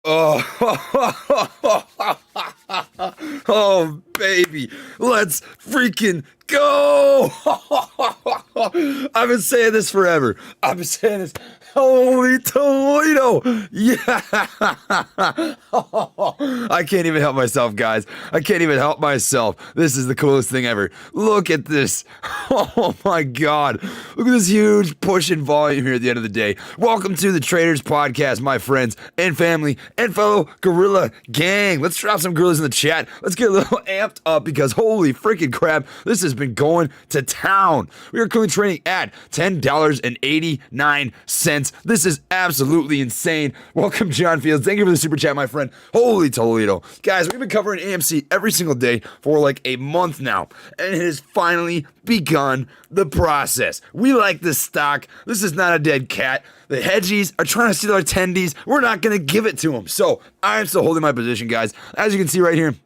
Oh, oh, baby, let's freaking go. I've been saying this forever. I've been saying this. Holy Toledo. Yeah. I can't even help myself, guys. I can't even help myself. This is the coolest thing ever. Look at this. Oh my God. Look at this huge push in volume here at the end of the day. Welcome to the Traders Podcast, my friends and family and fellow Gorilla gang. Let's drop some gorillas in the chat. Let's get a little amped up because holy freaking crap, this has been going to town. We are currently trading at $10.89. This is absolutely insane. Welcome, John Fields. Thank you for the super chat, my friend. Holy Toledo. Guys, we've been covering AMC every single day for like a month now, and it has finally begun the process. We like this stock. This is not a dead cat. The hedgies are trying to steal our attendees. We're not going to give it to them. So I am still holding my position, guys. As you can see right here,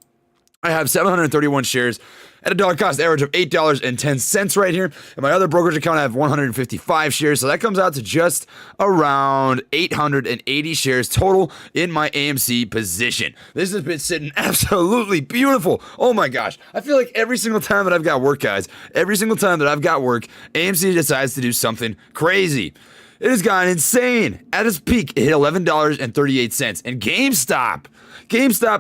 I have 731 shares at a dollar cost average of $8.10 right here. In my other brokerage account, I have 155 shares. So that comes out to just around 880 shares total in my AMC position. This has been sitting absolutely beautiful. Oh my gosh. I feel like every single time that I've got work, guys, every single time that I've got work, AMC decides to do something crazy. It has gone insane. At its peak, it hit $11.38. And GameStop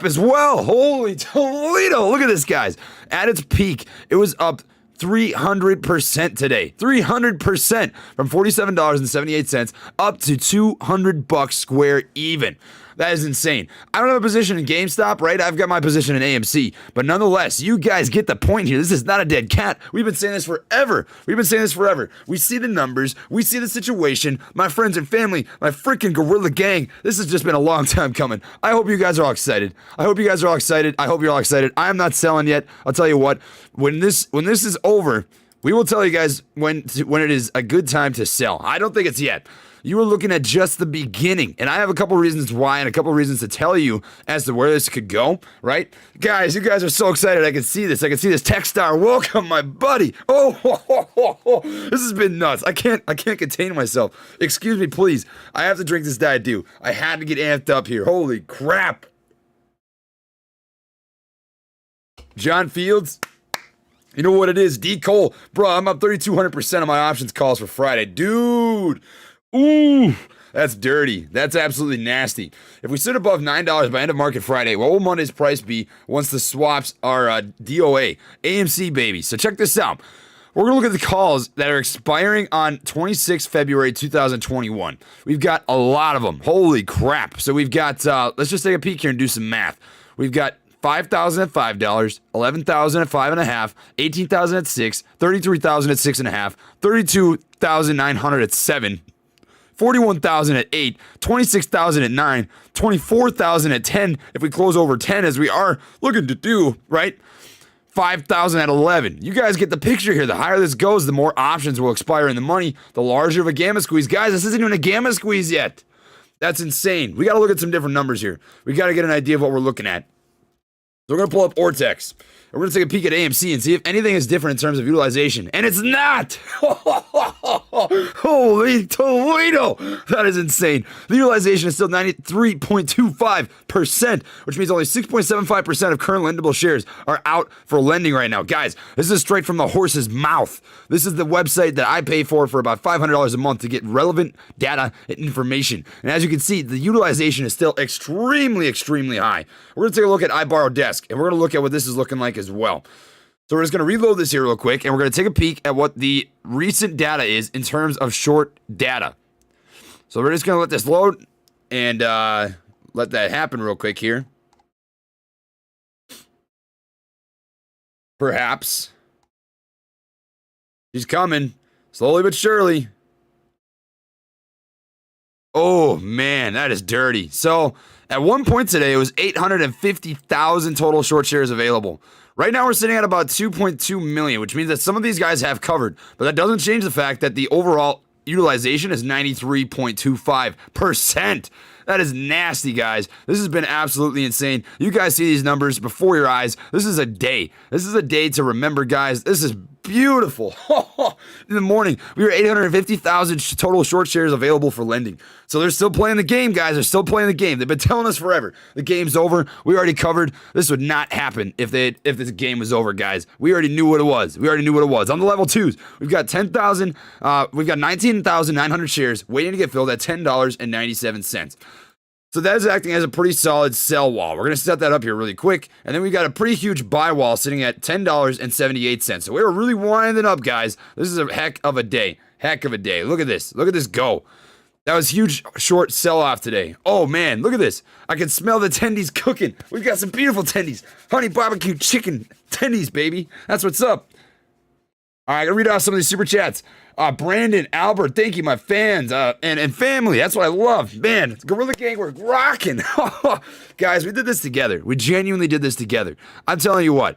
as well. Holy Toledo. Look at this, guys. At its peak, it was up 300% today. 300% from $47.78 up to $200 square even. That is insane. I don't have a position in GameStop, right? I've got my position in AMC. But nonetheless, you guys get the point here. This is not a dead cat. We've been saying this forever. We see the numbers. We see the situation. My friends and family, my freaking Gorilla gang. This has just been a long time coming. I hope you guys are all excited. I hope you're all excited. I am not selling yet. I'll tell you what. When this is over, we will tell you guys when it is a good time to sell. I don't think it's yet. You are looking at just the beginning, and I have a couple reasons why and a couple reasons to tell you as to where this could go, right? Guys, you guys are so excited. I can see this. Techstar. Welcome, my buddy. Oh, this has been nuts. I can't contain myself. Excuse me, please. I have to drink this Diet Dew. I had to get amped up here. Holy crap. John Fields. You know what it is? D. Cole. Bro, I'm up 3,200% on my options calls for Friday. Dude. Ooh, that's dirty. That's absolutely nasty. If we sit above $9 by end of market Friday, what will Monday's price be once the swaps are DOA? AMC, baby. So check this out. We're going to look at the calls that are expiring on 26 February 2021. We've got a lot of them. Holy crap. So we've got, let's just take a peek here and do some math. We've got $5,000 at $5, $11,000 at $5.5, $18,000 at $6, $33,000 at $6.5, $32,900 at $7. 41,000 at 8, 26,000 at 9, 24,000 at 10. If we close over 10 as we are looking to do, right? 5,000 at 11. You guys get the picture here. The higher this goes, the more options will expire in the money, the larger of a gamma squeeze. Guys, this isn't even a gamma squeeze yet. That's insane. We got to look at some different numbers here. We got to get an idea of what we're looking at. So we're going to pull up Ortex. And we're going to take a peek at AMC and see if anything is different in terms of utilization. And it's not! Holy Toledo! That is insane. The utilization is still 93.25%, which means only 6.75% of current lendable shares are out for lending right now. Guys, this is straight from the horse's mouth. This is the website that I pay for about $500 a month to get relevant data and information. And as you can see, the utilization is still extremely, extremely high. We're going to take a look at iBorrowDesk, and we're going to look at what this is looking like as well. So we're just going to reload this here real quick, and we're going to take a peek at what the recent data is in terms of short data. So we're just going to let this load and let that happen real quick here. Perhaps. She's coming, slowly but surely. Oh, man, that is dirty. So at one point today, it was 850,000 total short shares available. Right now, we're sitting at about 2.2 million, which means that some of these guys have covered. But that doesn't change the fact that the overall utilization is 93.25%. That is nasty, guys. This has been absolutely insane. You guys see these numbers before your eyes. This is a day. This is a day to remember, guys. This is beautiful. In the morning, we were 850,000 total short shares available for lending. So they're still playing the game, guys. They're still playing the game. They've been telling us forever. The game's over. We already covered. This would not happen if this game was over, guys. We already knew what it was. We already knew what it was. On the level twos, we've got 10,000. We've got 19,900 shares waiting to get filled at $10.97. So that is acting as a pretty solid sell wall. We're going to set that up here really quick. And then we got a pretty huge buy wall sitting at $10.78. So we were really winding up, guys. This is a heck of a day. Heck of a day. Look at this. Look at this go. That was huge short sell-off today. Oh, man. Look at this. I can smell the tendies cooking. We've got some beautiful tendies. Honey barbecue chicken tendies, baby. That's what's up. All right, I'm going to read out some of these super chats. Brandon, Albert, thank you, my fans, and family. That's what I love. Man, Gorilla Gang, we're rocking. Guys, we did this together. We genuinely did this together. I'm telling you what.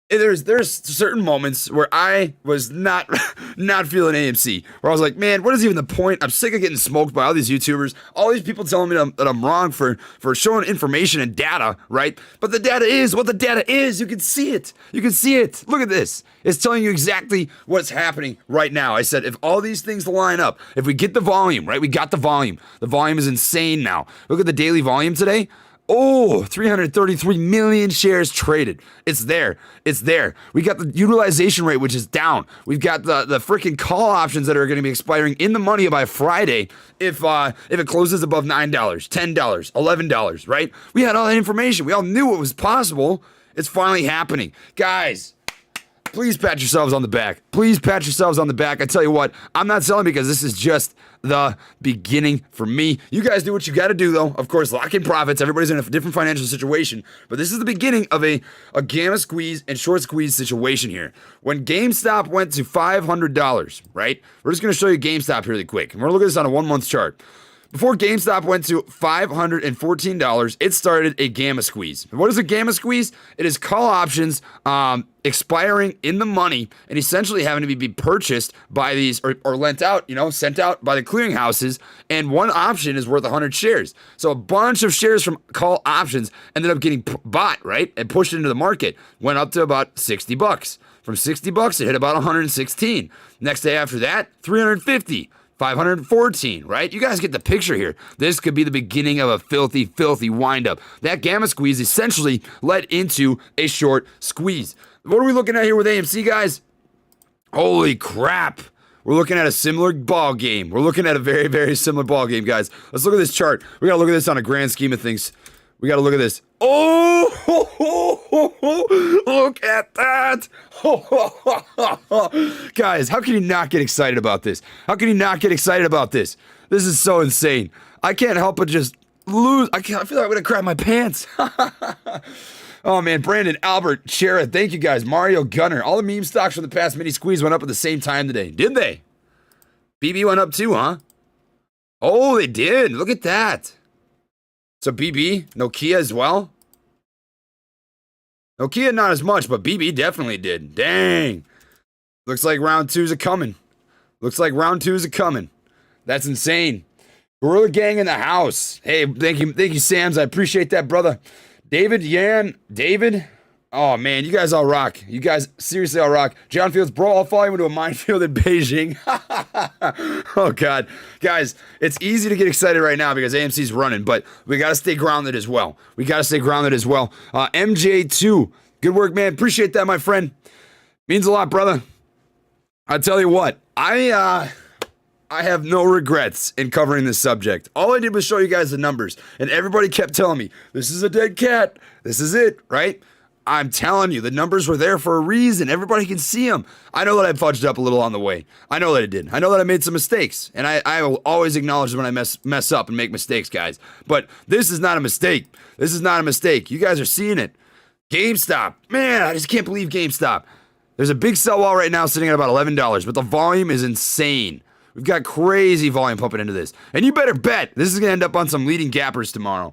There's certain moments where I was not feeling AMC, where I was like, man, what is even the point? I'm sick of getting smoked by all these YouTubers, all these people telling me that I'm wrong for showing information and data, right? But the data is what the data is. You can see it. You can see it. Look at this. It's telling you exactly what's happening right now. I said, if all these things line up, if we get the volume, right? We got the volume. The volume is insane now. Look at the daily volume today. Oh, 333 million shares traded. It's there. It's there. We got the utilization rate, which is down. We've got the freaking call options that are going to be expiring in the money by Friday if it closes above $9, $10, $11, right? We had all that information. We all knew it was possible. It's finally happening. Guys, please pat yourselves on the back. Please pat yourselves on the back. I tell you what, I'm not selling because this is just the beginning for me. You guys do what you got to do, though. Of course, lock in profits. Everybody's in a different financial situation. But this is the beginning of a gamma squeeze and short squeeze situation here. When GameStop went to $500, right? We're just going to show you GameStop really quick. And we're going to look at this on a 1 month chart. Before GameStop went to $514, it started a gamma squeeze. What is a gamma squeeze? It is call options expiring in the money and essentially having to be purchased by these or lent out, sent out by the clearinghouses. And one option is worth 100 shares. So a bunch of shares from call options ended up getting bought, right? And pushed into the market. Went up to about $60. From $60, it hit about 116. Next day after that, 350. 514, right? You guys get the picture here. This could be the beginning of a filthy, filthy windup. That gamma squeeze essentially led into a short squeeze. What are we looking at here with AMC, guys? Holy crap. We're looking at a similar ball game. We're looking at a very, very similar ball game, guys. Let's look at this chart. We gotta look at this on a grand scheme of things. We gotta look at this. Oh, look at that. Guys, how can you not get excited about this? How can you not get excited about this? This is so insane. I can't help but just lose. I feel like I'm going to crap my pants. Oh, man. Brandon, Albert, Shara, thank you guys. Mario, Gunner. All the meme stocks from the past mini squeeze went up at the same time today. Did they? BB went up too, huh? Oh, they did. Look at that. So BB, Nokia as well. Nokia not as much, but BB definitely did. Dang. Looks like round two's a coming. That's insane. Gorilla Gang in the house. Hey, thank you, Sams. I appreciate that, brother. David. Oh, man, you guys all rock. You guys seriously all rock. John Fields, bro, I'll follow you into a minefield in Beijing. Oh, God. Guys, it's easy to get excited right now because AMC's running, but we got to stay grounded as well. MJ2, good work, man. Appreciate that, my friend. Means a lot, brother. I tell you what, I have no regrets in covering this subject. All I did was show you guys the numbers, and everybody kept telling me, this is a dead cat. This is it, right? I'm telling you, the numbers were there for a reason. Everybody can see them. I know that I fudged up a little on the way. I know that I did. I know that I made some mistakes. And I will always acknowledge when I mess up and make mistakes, guys. But this is not a mistake. You guys are seeing it. GameStop. Man, I just can't believe GameStop. There's a big sell wall right now sitting at about $11, but the volume is insane. We've got crazy volume pumping into this. And you better bet this is going to end up on some leading gappers tomorrow.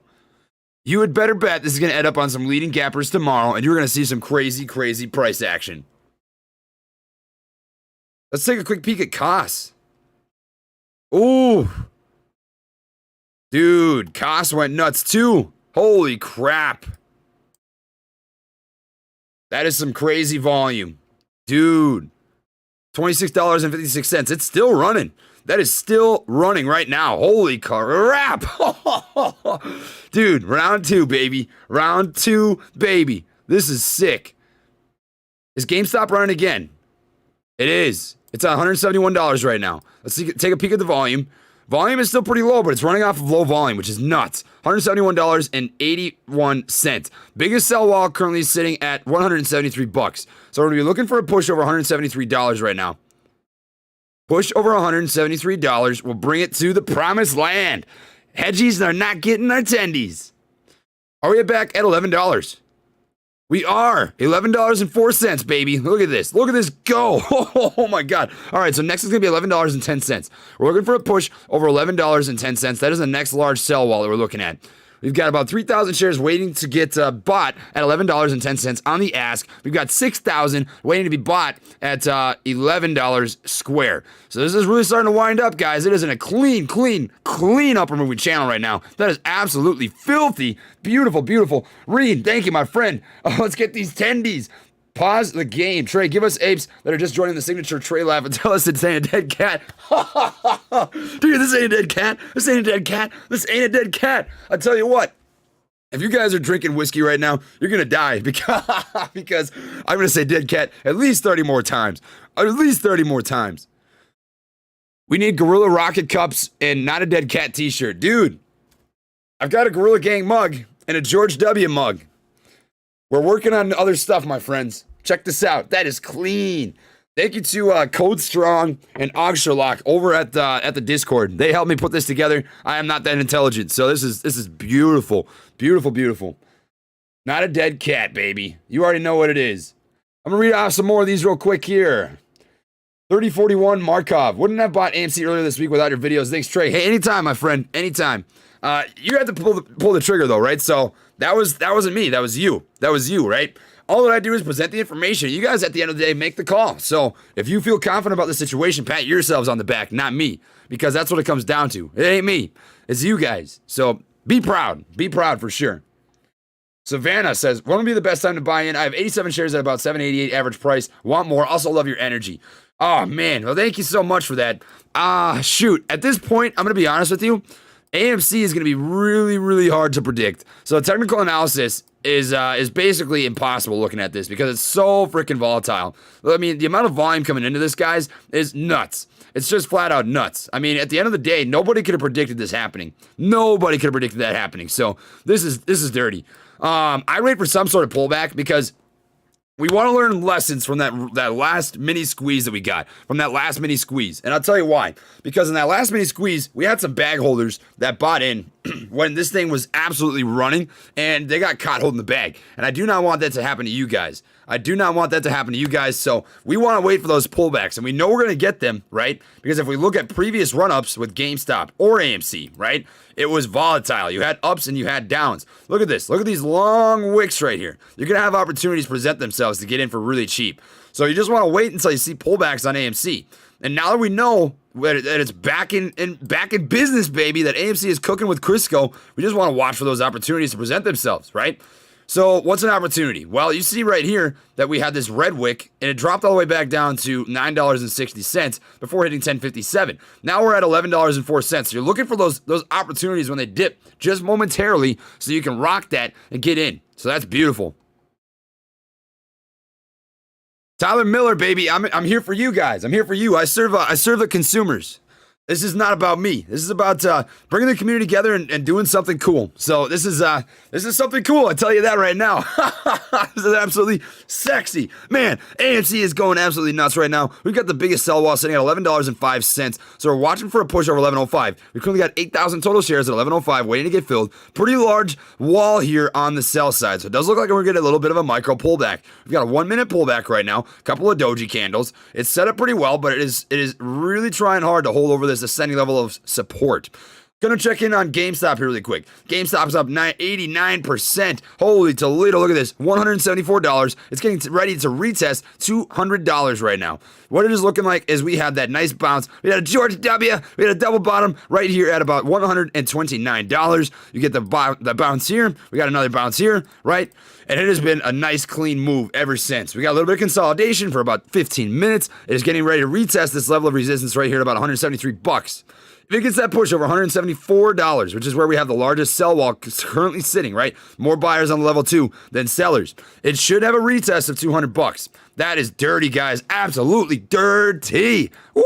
You had better bet this is going to end up on some leading gappers tomorrow, and you're going to see some crazy, crazy price action. Let's take a quick peek at costs. Ooh. Dude, costs went nuts too. Holy crap. That is some crazy volume. Dude, $26.56. It's still running. That is still running right now. Holy crap. Dude, round 2, baby. Round 2, baby. This is sick. Is GameStop running again? It is. It's at $171 right now. Let's take a peek at the volume. Volume is still pretty low, but it's running off of low volume, which is nuts. $171.81. Biggest sell wall currently sitting at $173. So we're going to be looking for a push over $173 right now. Push over $173 will bring it to the promised land. Hedgies are not getting our tendies. Are we back at $11? We are. $11.04, baby. Look at this. Look at this go. Oh, my God. All right, so next is going to be $11.10. We're looking for a push over $11.10. That is the next large sell wall that we're looking at. We've got about 3,000 shares waiting to get bought at $11.10 on the ask. We've got 6,000 waiting to be bought at $11 square. So this is really starting to wind up, guys. It is in a clean upper moving channel right now. That is absolutely filthy. Beautiful, beautiful. Reed, thank you, my friend. Let's get these tendies. Pause the game. Trey, give us apes that are just joining the signature Trey laugh and tell us it's ain't a dead cat. Dude, this ain't a dead cat. This ain't a dead cat. This ain't a dead cat. I tell you what, if you guys are drinking whiskey right now, you're going to die because I'm going to say dead cat at least 30 more times. At least 30 more times. We need Gorilla Rocket Cups and not a dead cat t-shirt. Dude, I've got a Gorilla Gang mug and a George W. mug. We're working on other stuff, my friends. Check this out. That is clean. Thank you to Code Strong and Ogsherlock over at the Discord. They helped me put this together. I am not that intelligent, so this is beautiful, beautiful, beautiful. Not a dead cat, baby. You already know what it is. I'm gonna read off some more of these real quick here. 3041 Markov. Wouldn't have bought AMC earlier this week without your videos. Thanks, Trey. Hey, anytime, my friend. Anytime. You had to pull the trigger though, right? So that wasn't me. That was you. That was you, right? All that I do is present the information. You guys, at the end of the day, make the call. So if you feel confident about the situation, pat yourselves on the back, not me, because that's what it comes down to. It ain't me. It's you guys. So be proud. Be proud for sure. Savannah says, when would be the best time to buy in? I have 87 shares at about $7.88 average price. Want more? Also love your energy. Oh, man. Well, thank you so much for that. Shoot. At this point, I'm going to be honest with you. AMC is going to be really, really hard to predict. So technical analysis is basically impossible looking at this because it's so freaking volatile. I mean, the amount of volume coming into this, guys, is nuts. It's just flat out nuts. I mean, at the end of the day, nobody could have predicted this happening. Nobody could have predicted that happening. So this is dirty. I wait for some sort of pullback because we want to learn lessons from that last mini squeeze that we got, from that last mini squeeze. And I'll tell you why. Because in that last mini squeeze, we had some bag holders that bought in when this thing was absolutely running, and they got caught holding the bag. And I do not want that to happen to you guys. I do not want that to happen to you guys, so we want to wait for those pullbacks, and we know we're going to get them, right? Because if we look at previous run-ups with GameStop or AMC, right, it was volatile. You had ups and you had downs. Look at this. Look at these long wicks right here. You're going to have opportunities present themselves to get in for really cheap. So you just want to wait until you see pullbacks on AMC. And now that we know that it's back in business, baby, that AMC is cooking with Crisco, we just want to watch for those opportunities to present themselves, right? So what's an opportunity? Well, you see right here that we had this red wick, and it dropped all the way back down to $9.60 before hitting $10.57. Now we're at $11.04. So you're looking for those opportunities when they dip just momentarily so you can rock that and get in. So that's beautiful. Tyler Miller, baby, I'm here for you guys. I'm here for you. I serve the consumers. This is not about me. This is about bringing the community together and doing something cool. So this is something cool. I tell you that right now. This is absolutely sexy. Man, AMC is going absolutely nuts right now. We've got the biggest sell wall sitting at $11.05. So we're watching for a push over $11.05. We've currently got 8,000 total shares at $11.05 waiting to get filled. Pretty large wall here on the sell side. So it does look like we're getting a little bit of a micro pullback. We've got a 1 minute pullback right now. A couple of doji candles. It's set up pretty well, but it is really trying hard to hold over this ascending level of support. Gonna check in on GameStop here really quick. GameStop's up 89%. Holy Toledo, look at this. $174. It's getting ready to retest $200 right now. What it is looking like is we have that nice bounce. We had a George W. We had a double bottom right here at about $129. You get the bounce here. We got another bounce here, right? And it has been a nice clean move ever since. We got a little bit of consolidation for about 15 minutes. It is getting ready to retest this level of resistance right here at about $173. If it gets that push over $174, which is where we have the largest sell wall currently sitting, right? More buyers on level 2 than sellers. It should have a retest of $200. That is dirty, guys. Absolutely dirty. Woo!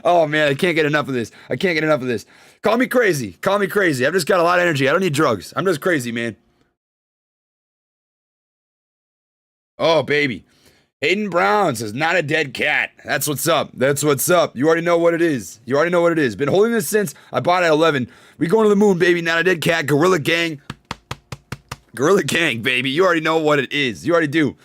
Oh, man, I can't get enough of this. I can't get enough of this. Call me crazy. Call me crazy. I've just got a lot of energy. I don't need drugs. I'm just crazy, man. Oh, baby. Hayden Brown says, not a dead cat. That's what's up. That's what's up. You already know what it is. You already know what it is. Been holding this since I bought it at 11. We going to the moon, baby. Not a dead cat. Gorilla Gang. Gorilla Gang, baby. You already know what it is. You already do.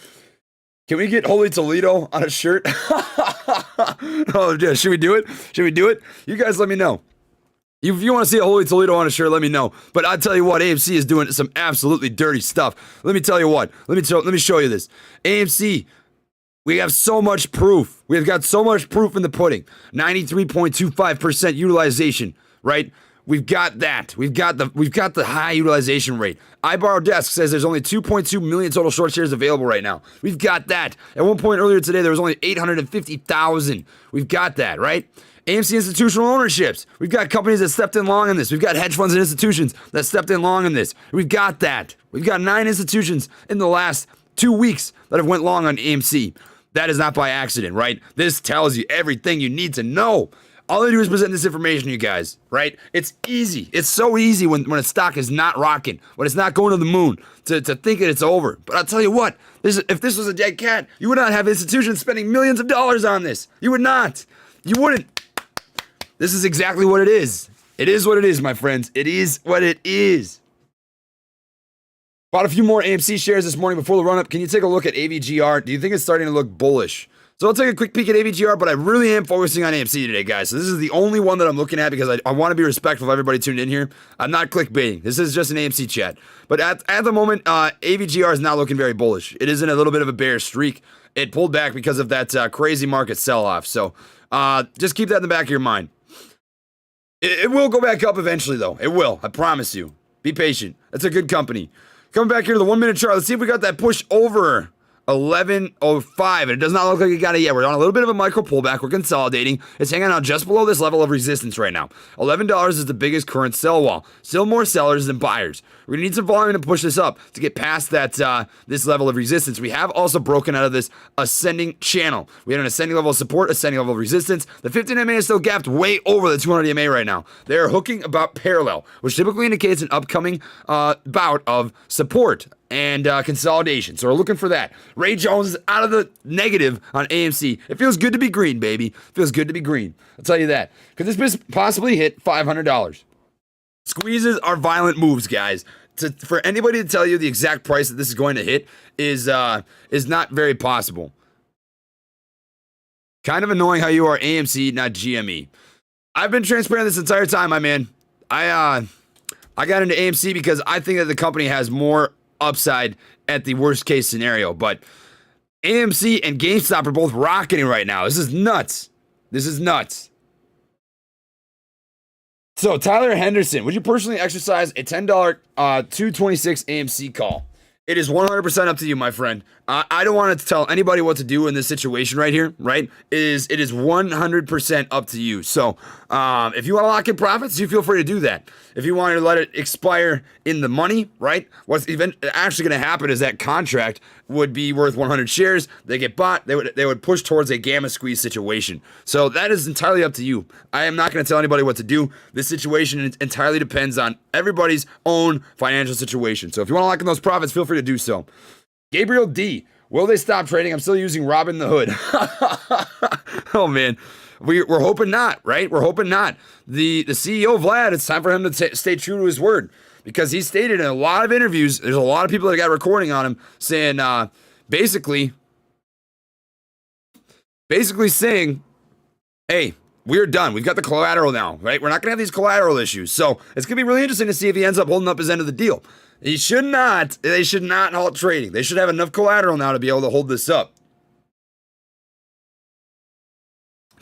Can we get Holy Toledo on a shirt? Oh, yeah. Should we do it? Should we do it? You guys let me know. If you want to see a Holy Toledo on a shirt, let me know. But I'll tell you what, AMC is doing some absolutely dirty stuff. Let me tell you what. Let me show you this. AMC, we have so much proof. We have got so much proof in the pudding. 93.25% utilization, right? We've got that. We've got the high utilization rate. iBorrowDesk says there's only 2.2 million total short shares available right now. We've got that. At one point earlier today, there was only 850,000. We've got that, right? AMC institutional ownerships. We've got companies that stepped in long in this. We've got hedge funds and institutions that stepped in long in this. We've got that. We've got 9 institutions in the last 2 weeks that have went long on AMC. That is not by accident, right? This tells you everything you need to know. All I do is present this information to you guys, right? It's easy. It's so easy when a stock is not rocking, when it's not going to the moon, to think that it's over. But I'll tell you what, if this was a dead cat, you would not have institutions spending millions of dollars on this. You would not. You wouldn't. This is exactly what it is. It is what it is, my friends. It is what it is. Bought a few more AMC shares this morning before the run-up. Can you take a look at AVGR? Do you think it's starting to look bullish? So I'll take a quick peek at AVGR, but I really am focusing on AMC today, guys. So this is the only one that I'm looking at because I want to be respectful of everybody tuned in here. I'm not clickbaiting. This is just an AMC chat. But at the moment, AVGR is not looking very bullish. It is in a little bit of a bear streak. It pulled back because of that crazy market sell-off. So just keep that in the back of your mind. It will go back up eventually, though. It will. I promise you. Be patient. That's a good company. Coming back here to the 1 minute chart. Let's see if we got that push over 11.05. And it does not look like we got it yet. We're on a little bit of a micro pullback. We're consolidating. It's hanging out just below this level of resistance right now. $11 is the biggest current sell wall. Still more sellers than buyers. We're going to need some volume to push this up to get past that this level of resistance. We have also broken out of this ascending channel. We had an ascending level of support, ascending level of resistance. The 15 MA is still gapped way over the 200 MA right now. They're hooking about parallel, which typically indicates an upcoming bout of support and consolidation. So we're looking for that. Ray Jones is out of the negative on AMC. It feels good to be green, baby. It feels good to be green. I'll tell you that. Could this possibly hit $500? Squeezes are violent moves, guys. For anybody to tell you the exact price that this is going to hit is not very possible. Kind of annoying how you are AMC, not GME. I've been transparent this entire time, my man. I got into AMC because I think that the company has more upside at the worst case scenario. But AMC and GameStop are both rocketing right now. This is nuts. This is nuts. So, Tyler Henderson, would you personally exercise a $10 226 AMC call? It is 100% up to you, my friend. I don't want to tell anybody what to do in this situation right here, right? It is 100% up to you. So, if you want to lock in profits, you feel free to do that. If you want to let it expire in the money, right? What's actually going to happen is that contract would be worth 100 shares. They get bought. They would push towards a gamma squeeze situation. So that is entirely up to you. I am not going to tell anybody what to do. This situation entirely depends on everybody's own financial situation. So if you want to lock in those profits, feel free to do so. Gabriel D. Will they stop trading? I'm still using Robin the Hood. Oh, man. We're hoping not, right? We're hoping not. The CEO, Vlad, it's time for him to stay true to his word. Because he stated in a lot of interviews, there's a lot of people that got recording on him saying, basically saying, hey, we're done. We've got the collateral now, right? We're not going to have these collateral issues. So it's going to be really interesting to see if he ends up holding up his end of the deal. They should not halt trading. They should have enough collateral now to be able to hold this up.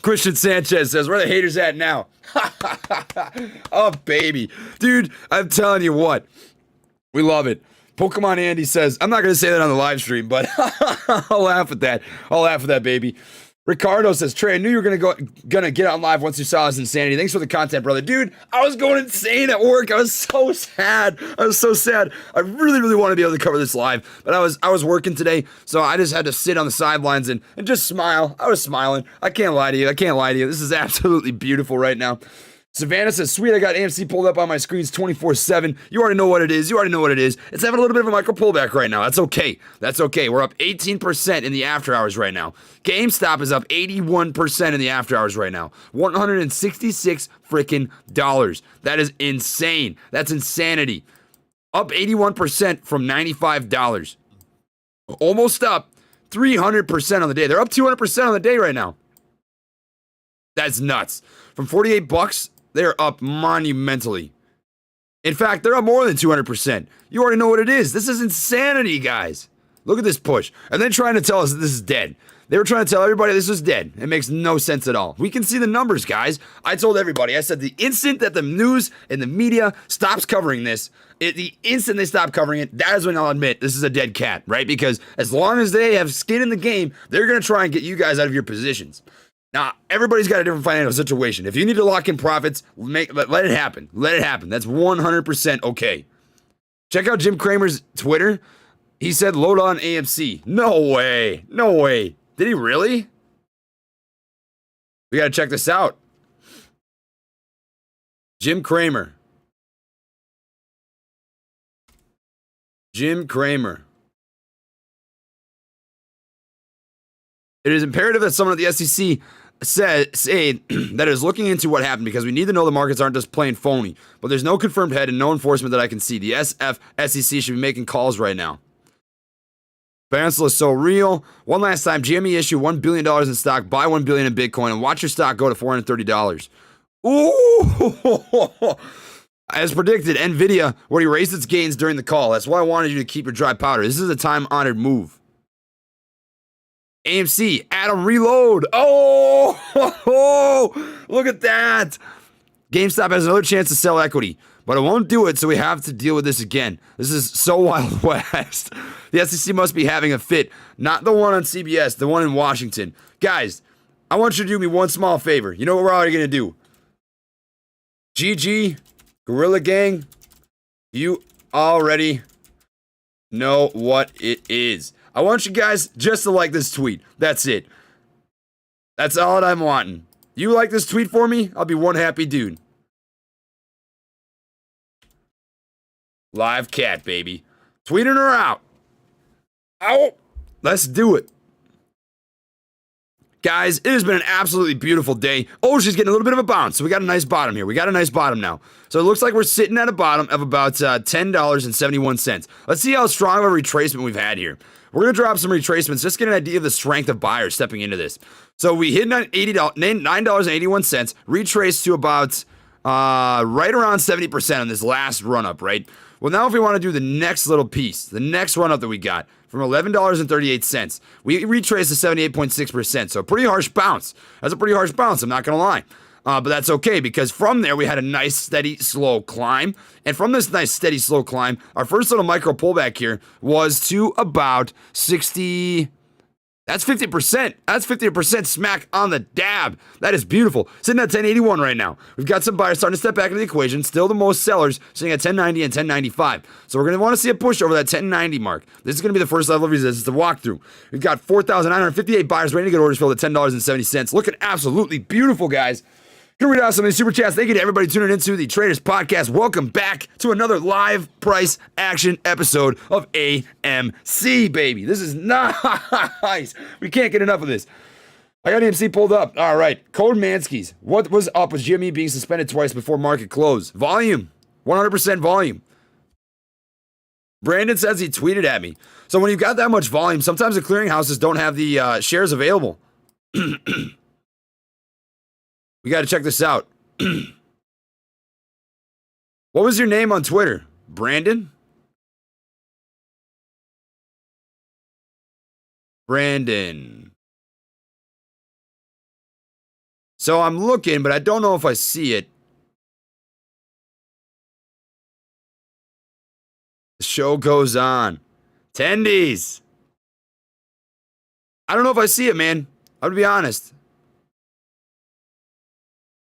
Christian Sanchez says, where are the haters at now? Oh, baby. Dude, I'm telling you what. We love it. Pokemon Andy says, I'm not going to say that on the live stream, but I'll laugh at that. I'll laugh at that, baby. Ricardo says, Trey, I knew you were gonna get on live once you saw his insanity. Thanks for the content, brother. Dude, I was going insane at work. I was so sad. I really, really want to be able to cover this live, but I was working today, so I just had to sit on the sidelines and just smile. I was smiling. I can't lie to you. This is absolutely beautiful right now. Savannah says, sweet, I got AMC pulled up on my screens 24/7. You already know what it is. It's having a little bit of a micro pullback right now. That's okay. We're up 18% in the after hours right now. GameStop is up 81% in the after hours right now. $166 freaking dollars. That is insane. That's insanity. Up 81% from $95. Almost up 300% on the day. They're up 200% on the day right now. That's nuts. From 48 bucks, they're up monumentally. In fact, they're up more than 200%. You already know what it is. This is insanity, guys. Look at this push. And then trying to tell us that this is dead. They were trying to tell everybody this was dead. It makes no sense at all. We can see the numbers, guys. I told everybody, I said the instant that the news and the media stops covering this, the instant they stop covering it, that is when I'll admit this is a dead cat, right? Because as long as they have skin in the game, they're going to try and get you guys out of your positions. Now, everybody's got a different financial situation. If you need to lock in profits, let it happen. Let it happen. That's 100% okay. Check out Jim Cramer's Twitter. He said load on AMC. No way. Did he really? We got to check this out. Jim Cramer. It is imperative that someone at the SEC say that is looking into what happened because we need to know the markets aren't just plain phony. But there's no confirmed head and no enforcement that I can see. The SEC should be making calls right now. Financial is so real. One last time, GME issue $1 billion in stock, buy $1 billion in Bitcoin, and watch your stock go to $430. Ooh! As predicted, NVIDIA would erase its gains during the call. That's why I wanted you to keep your dry powder. This is a time-honored move. AMC, Adam, reload. Oh, look at that. GameStop has another chance to sell equity, but it won't do it, so we have to deal with this again. This is so Wild West. The SEC must be having a fit, not the one on CBS, the one in Washington. Guys, I want you to do me one small favor. You know what we're already going to do? GG, Gorilla Gang, you already know what it is. I want you guys just to like this tweet. That's it. That's all that I'm wanting. You like this tweet for me? I'll be one happy dude. Live cat, baby. Tweeting her out. Ow. Let's do it. Guys, it has been an absolutely beautiful day. Oh, she's getting a little bit of a bounce. So we got a nice bottom here. We got a nice bottom now. So it looks like we're sitting at a bottom of about $10.71. Let's see how strong of a retracement we've had here. We're going to drop some retracements, just get an idea of the strength of buyers stepping into this. So we hit $9.81, retraced to about right around 70% on this last run-up, right? Well, now if we want to do the next little piece, the next run-up that we got, from $11.38, we retraced to 78.6%, so a pretty harsh bounce. That's a pretty harsh bounce, I'm not going to lie. But that's okay, because from there we had a nice, steady, slow climb. And from this nice, steady, slow climb, our first little micro pullback here was to about 60... That's 50%. That's 50% smack on the dab. That is beautiful. Sitting at 1081 right now. We've got some buyers starting to step back into the equation. Still the most sellers sitting at 1090 and 1095. So we're going to want to see a push over that 1090 mark. This is going to be the first level of resistance to walk through. We've got 4,958 buyers ready to get orders filled at $10.70. Looking absolutely beautiful, guys. Gonna read out some of these super chats. Thank you to everybody tuning into the Traders Podcast. Welcome back to another live price action episode of AMC, baby. This is nice. We can't get enough of this. I got AMC pulled up. All right. Code Manskys. What was up with GME being suspended twice before market close? Volume. 100% volume. Brandon says he tweeted at me. So when you've got that much volume, sometimes the clearinghouses don't have the shares available. We got to check this out. What was your name on Twitter? Brandon? Brandon. So I'm looking, but I don't know if I see it. The show goes on. Tendies. I don't know if I see it, man. I'm gonna be honest.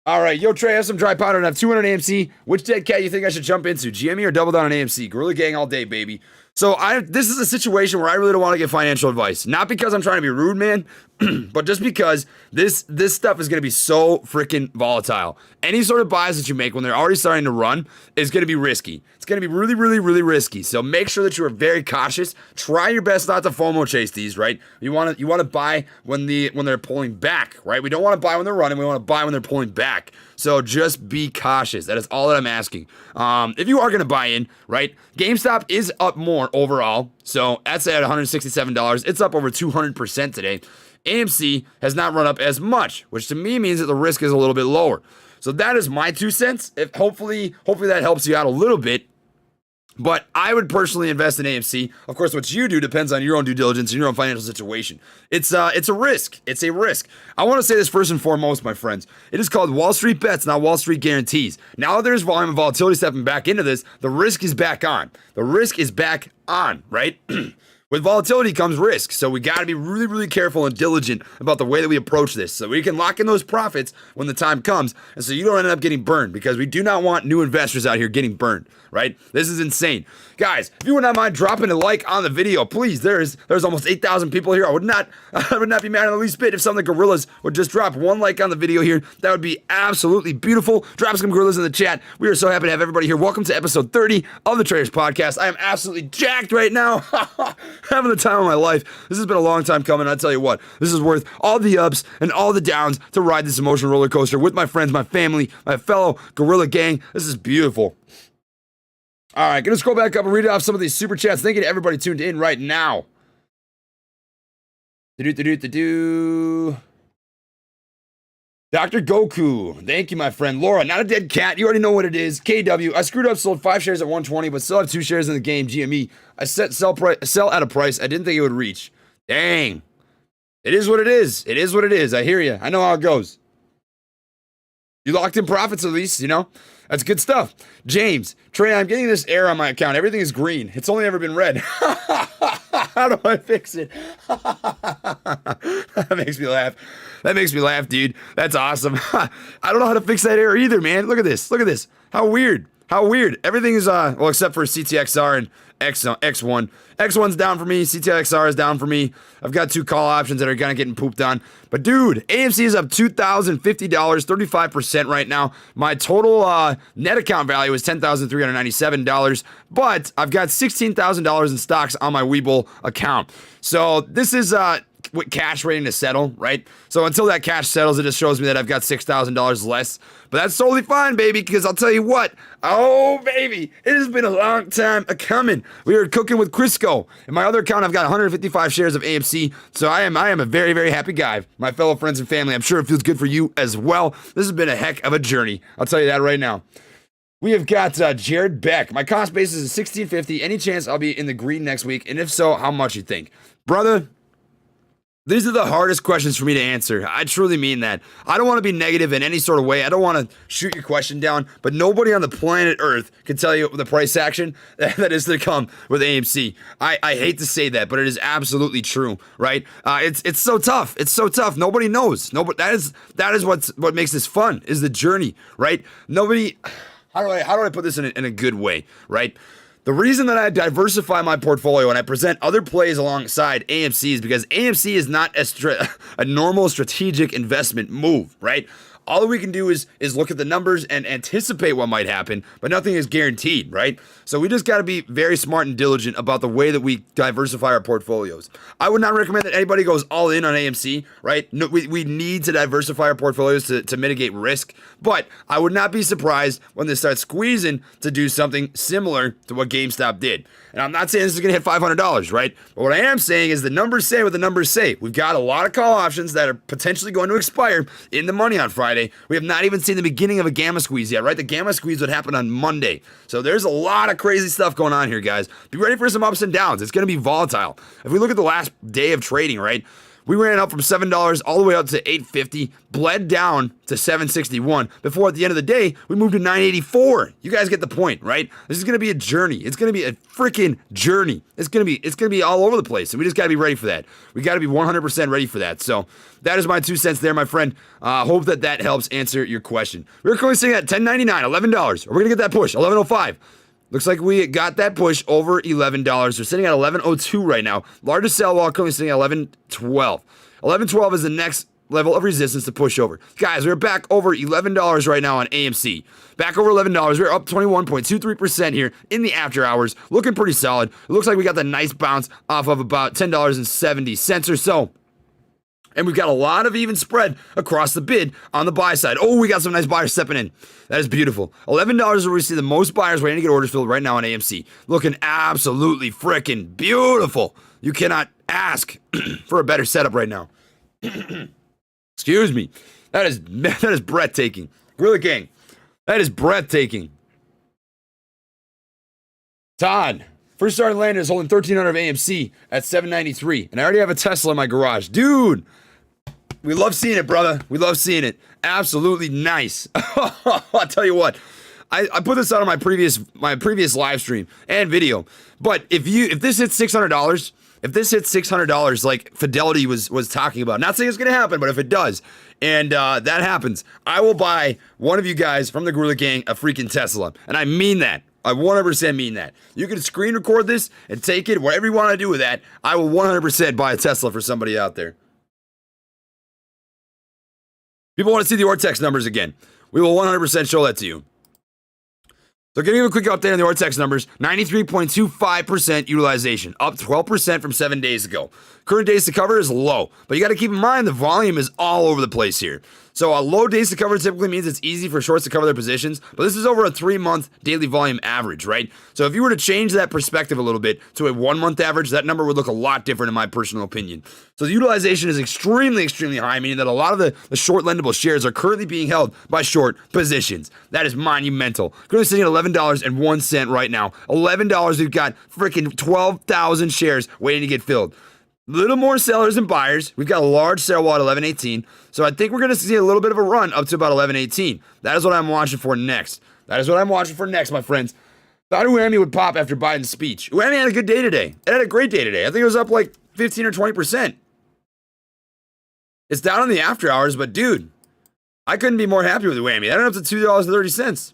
All right, yo, Trey, I have some dry powder and I have 200 AMC. Which dead cat you think I should jump into? GME or double down on AMC? Gorilla Gang all day, baby. So this is a situation where I really don't want to get financial advice. Not because I'm trying to be rude, man, but just because this stuff is going to be so freaking volatile. Any sort of buys that you make when they're already starting to run is going to be risky. It's going to be really, really, really risky. So make sure that you are very cautious. Try your best not to FOMO chase these, right? You want to buy when they're pulling back, right? We don't want to buy when they're running. We want to buy when they're pulling back. So just be cautious. That is all that I'm asking. If you are going to buy in, right? GameStop is up more overall. So that's at $167. It's up over 200% today. AMC has not run up as much, which to me means that the risk is a little bit lower. So that is my 2 cents. If hopefully that helps you out a little bit. But I would personally invest in AMC. Of course, what you do depends on your own due diligence and your own financial situation. It's a risk. It's a risk. I want to say this first and foremost, my friends. It is called Wall Street bets, not Wall Street guarantees. Now that there's volume and volatility stepping back into this, the risk is back on. The risk is back on, right? With volatility comes risk, so we got to be really, really careful and diligent about the way that we approach this so we can lock in those profits when the time comes, and so you don't end up getting burned, because we do not want new investors out here getting burned, right? This is insane. Guys, if you would not mind dropping a like on the video, please. There's almost 8,000 people here. I would not be mad in the least bit if some of the gorillas would just drop one like on the video here. That would be absolutely beautiful. Drop some gorillas in the chat. We are so happy to have everybody here. Welcome to episode 30 of the Traders Podcast. I am absolutely jacked right now. Having the time of my life. This has been a long time coming. I tell you what, this is worth all the ups and all the downs to ride this emotional roller coaster with my friends, my family, my fellow gorilla gang. This is beautiful. All right, gonna scroll back up and read off some of these super chats. Thank you to everybody tuned in right now. Dr. Goku, thank you, my friend. Laura, not a dead cat. You already know what it is. KW, I screwed up, sold 5 shares at 120, but still have 2 shares in the game. GME, I set sell at a price I didn't think it would reach. Dang. It is what it is. It is what it is. I hear you. I know how it goes. You locked in profits at least, you know? That's good stuff. James, Trey, I'm getting this error on my account. Everything is green. It's only ever been red. How do I fix it? That makes me laugh. That makes me laugh, dude. That's awesome. I don't know how to fix that error either, man. Look at this. Look at this. How weird. How weird. Everything is, well, except for CTXR and X1. X1's down for me. CTXR is down for me. I've got 2 call options that are kind of getting pooped on. But, dude, AMC is up $2,050, 35% right now. My total net account value is $10,397. But I've got $16,000 in stocks on my Webull account. So this is with cash waiting to settle, right? So until that cash settles, it just shows me that I've got $6,000 less. But that's totally fine, baby, because I'll tell you what. Oh, baby, it has been a long time coming. We are cooking with Crisco. In my other account, I've got 155 shares of AMC. So I am a very, very happy guy. My fellow friends and family, I'm sure it feels good for you as well. This has been a heck of a journey. I'll tell you that right now. We have got Jared Beck. My cost basis is $16.50. Any chance I'll be in the green next week? And if so, how much you think? Brother, these are the hardest questions for me to answer. I truly mean that. I don't want to be negative in any sort of way. I don't want to shoot your question down, but nobody on the planet Earth can tell you the price action that is to come with AMC. I hate to say that, but it is absolutely true, right? It's so tough. It's so tough. Nobody knows. Nobody. That is what makes this fun, is the journey, right? Nobody. How do I put this in a good way, right? The reason that I diversify my portfolio and I present other plays alongside AMC is because AMC is not a normal strategic investment move, right? All we can do is look at the numbers and anticipate what might happen, but nothing is guaranteed, right? So we just got to be very smart and diligent about the way that we diversify our portfolios. I would not recommend that anybody goes all in on AMC, right? No, we need to diversify our portfolios to mitigate risk, but I would not be surprised when they start squeezing to do something similar to what GameStop did. And I'm not saying this is going to hit $500, right? But what I am saying is the numbers say what the numbers say. We've got a lot of call options that are potentially going to expire in the money on Friday. Friday. We have not even seen the beginning of a gamma squeeze yet, right? The gamma squeeze would happen on Monday. So there's a lot of crazy stuff going on here, guys. Be ready for some ups and downs. It's going to be volatile. If we look at the last day of trading, right? We ran up from $7 all the way up to $8.50, bled down to $7.61 before at the end of the day, we moved to $9.84. You guys get the point, right? This is going to be a journey. It's going to be a freaking journey. It's going to be all over the place. And we just got to be ready for that. We got to be 100% ready for that. So that is my 2 cents there, my friend. Hope that helps answer your question. We're currently sitting at $10.99, $11. We're going to get that push, $11.05. Looks like we got that push over $11. We're sitting at $11.02 right now. Largest sell wall currently sitting at $11.12. $11.12 is the next level of resistance to push over. Guys, we're back over $11 right now on AMC. Back over $11. We're up 21.23% here in the after hours. Looking pretty solid. It looks like we got the nice bounce off of about $10.70 or so. And we've got a lot of even spread across the bid on the buy side. Oh, we got some nice buyers stepping in. That is beautiful. $11 is where we see the most buyers waiting to get orders filled right now on AMC. Looking absolutely freaking beautiful. You cannot ask for a better setup right now. Excuse me. That is breathtaking. Gorilla Gang. That is breathtaking. Todd. First starting Landon is holding 1,300 of AMC at 793. And I already have a Tesla in my garage. Dude. We love seeing it, brother. We love seeing it. Absolutely nice. I'll tell you what. I put this out on my previous live stream and video. But if this hits $600, like Fidelity was talking about, not saying it's gonna happen, but if it does, and that happens, I will buy one of you guys from the Gorilla Gang a freaking Tesla. And I mean that. I 100% mean that. You can screen record this and take it, whatever you want to do with that. I will 100% buy a Tesla for somebody out there. People want to see the Ortex numbers again. We will 100% show that to you. So giving you a quick update on the Ortex numbers, 93.25% utilization, up 12% from 7 days ago. Current days to cover is low, but you got to keep in mind the volume is all over the place here. So a low days to cover typically means it's easy for shorts to cover their positions, but this is over a 3-month daily volume average, right? So if you were to change that perspective a little bit to a 1-month average, that number would look a lot different in my personal opinion. So the utilization is extremely, extremely high, meaning that a lot of the short lendable shares are currently being held by short positions. That is monumental. Currently sitting at $11.01 right now. $11, we've got freaking 12,000 shares waiting to get filled. Little more sellers than buyers. We've got a large sell wall at 11.18. So I think we're going to see a little bit of a run up to about 11.18. That is what I'm watching for next. My friends. Thought Uami would pop after Biden's speech. Uami had a good day today. It had a great day today. I think it was up like 15 or 20%. It's down in the after hours, but dude, I couldn't be more happy with Uami. That went up to $2.30.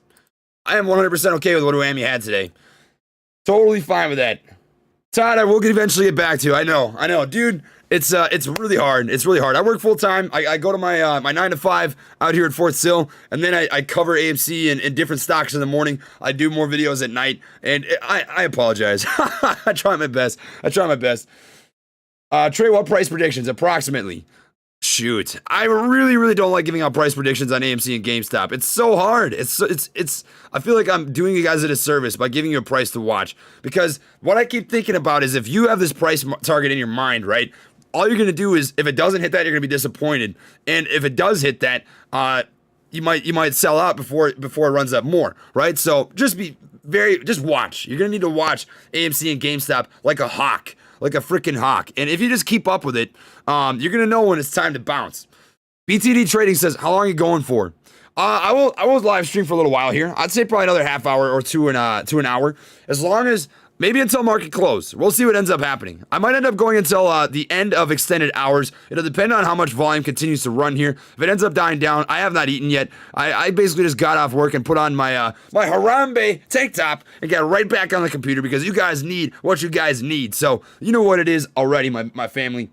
I am 100% okay with what Uami had today. Totally fine with that. Todd, I will eventually get back to you. I know, dude. It's really hard. It's really hard. I work full time. I go to my 9 to 5 out here at Fort Sill, and then I cover AMC and different stocks in the morning. I do more videos at night, and I apologize. I try my best. Trey, what price predictions approximately? Shoot, I really don't like giving out price predictions on AMC and GameStop. It's so hard. It's I feel like I'm doing you guys a disservice by giving you a price to watch, because what I keep thinking about is if you have this price target in your mind, right? All you're gonna do is, if it doesn't hit that, you're gonna be disappointed, and if it does hit that, you might sell out before it runs up more, right? So just watch. You're gonna need to watch AMC and GameStop like a hawk. Like a freaking hawk. And if you just keep up with it, you're going to know when it's time to bounce. BTD Trading says, how long are you going for? I will live stream for a little while here. I'd say probably another half hour or to an hour. As long as, maybe until market close. We'll see what ends up happening. I might end up going until the end of extended hours. It'll depend on how much volume continues to run here. If it ends up dying down, I have not eaten yet. I basically just got off work and put on my my Harambe tank top and got right back on the computer, because you guys need what you guys need. So you know what it is already, my family.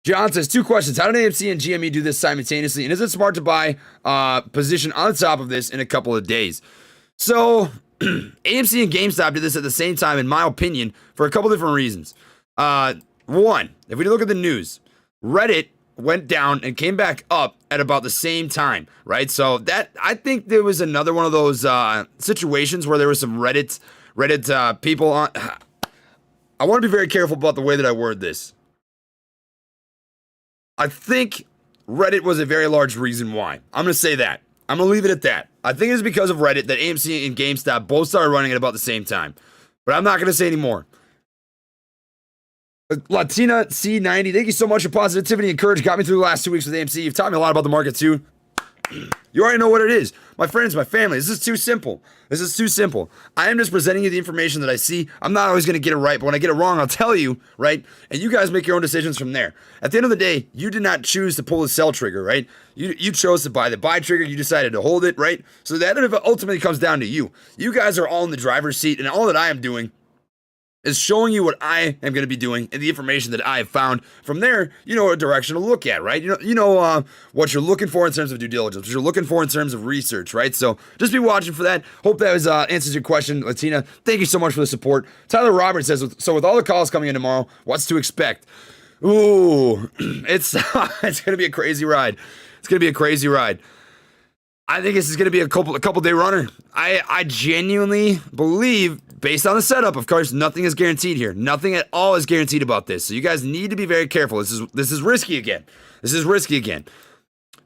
John says, 2 questions. How did AMC and GME do this simultaneously? And is it smart to buy position on the top of this in a couple of days? So AMC and GameStop did this at the same time, in my opinion, for a couple different reasons. One, if we look at the news, Reddit went down and came back up at about the same time, right? So that, I think there was another one of those situations where there was some Reddit people on. I want to be very careful about the way that I word this. I think Reddit was a very large reason why. I'm going to say that. I'm going to leave it at that. I think it's because of Reddit that AMC and GameStop both started running at about the same time. But I'm not going to say any more. Latina C90, thank you so much for positivity and courage. Got me through the last 2 weeks with AMC. You've taught me a lot about the market too. You already know what it is. My friends, my family, this is too simple. This is too simple. I am just presenting you the information that I see. I'm not always going to get it right, but when I get it wrong, I'll tell you, right? And you guys make your own decisions from there. At the end of the day, you did not choose to pull the sell trigger, right? You chose to buy the buy trigger. You decided to hold it, right? So that ultimately comes down to you. You guys are all in the driver's seat, and all that I am doing is showing you what I am going to be doing and the information that I have found. From there, you know what direction to look at, right? You know what you're looking for in terms of due diligence, what you're looking for in terms of research, right? So just be watching for that. Hope that was answers your question, Latina. Thank you so much for the support. Tyler Roberts says, so with all the calls coming in tomorrow, what's to expect? Ooh, it's going to be a crazy ride. It's going to be a crazy ride. I think this is going to be a couple day runner. I genuinely believe, based on the setup, of course, nothing is guaranteed here. Nothing at all is guaranteed about this. So you guys need to be very careful. This is risky again. This is risky again.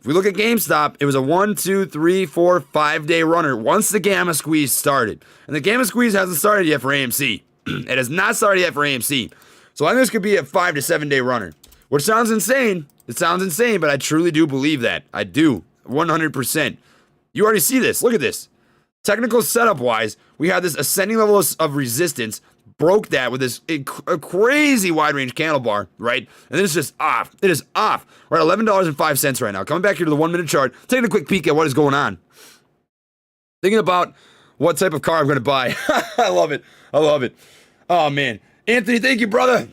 If we look at GameStop, it was a 1, 2, 3, 4, 5 day runner once the gamma squeeze started. And the gamma squeeze hasn't started yet for AMC. It has not started yet for AMC. So I think this could be a 5 to 7 day runner, which sounds insane. It sounds insane, but I truly do believe that. I do. 100%. You already see this. Look at this. Technical setup wise, we had this ascending level of resistance, broke that with this a crazy wide range candle bar, right? And then it's just off. It is off. We're at $11.05 right now. Coming back here to the 1 minute chart, taking a quick peek at what is going on. Thinking about what type of car I'm going to buy. I love it. I love it. Oh, man. Anthony, thank you, brother.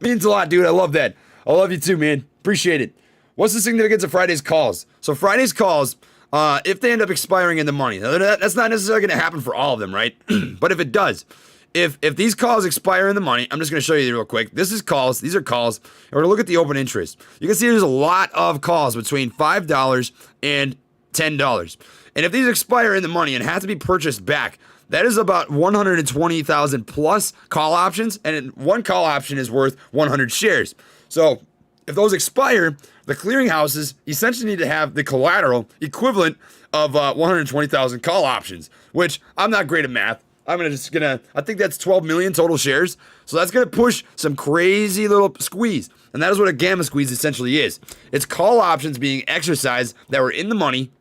Means a lot, dude. I love that. I love you too, man. Appreciate it. What's the significance of Friday's calls? So Friday's calls, if they end up expiring in the money, now that's not necessarily going to happen for all of them, right? But if it does, if these calls expire in the money, I'm just going to show you real quick. This is calls. These are calls. And we're going to look at the open interest. You can see there's a lot of calls between $5 and $10. And if these expire in the money and have to be purchased back, that is about 120,000 plus call options. And one call option is worth 100 shares. So if those expire, the clearinghouses essentially need to have the collateral equivalent of 120,000 call options, which I'm not great at math. I think that's 12 million total shares. So that's going to push some crazy little squeeze. And that is what a gamma squeeze essentially is. It's call options being exercised that were in the money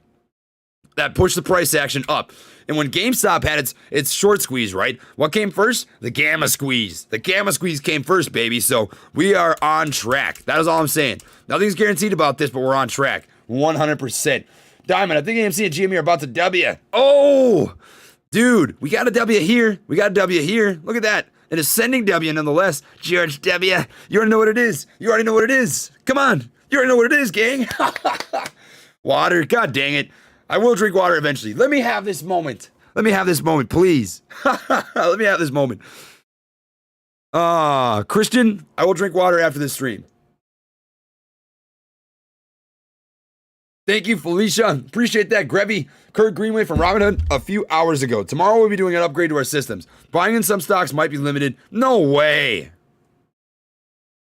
that pushed the price action up. And when GameStop had its short squeeze, right? What came first? The gamma squeeze. The gamma squeeze came first, baby. So we are on track. That is all I'm saying. Nothing's guaranteed about this, but we're on track. 100%. Diamond, I think AMC and GME are about to W. Oh, dude, we got a W here. We got a W here. Look at that. An ascending W nonetheless. George W. You already know what it is. You already know what it is. Come on. You already know what it is, gang. Water. God dang it. I will drink water eventually. Let me have this moment. Let me have this moment, please. Let me have this moment. Christian, I will drink water after this stream. Thank you, Felicia. Appreciate that. Grevy, Kurt Greenway from Robinhood a few hours ago. Tomorrow we'll be doing an upgrade to our systems. Buying in some stocks might be limited. No way.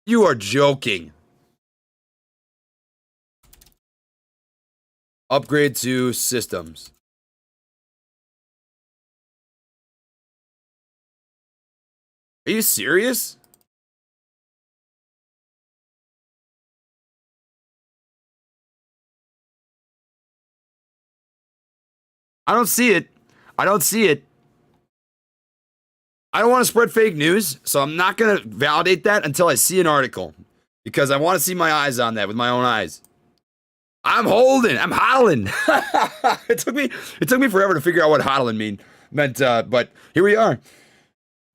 You are joking. Upgrade to systems. Are you serious? I don't see it. I don't see it. I don't want to spread fake news, so I'm not going to validate that until I see an article, because I want to see my eyes on that with my own eyes. I'm holding. I'm hodling. It took me forever to figure out what hodling meant, but here we are.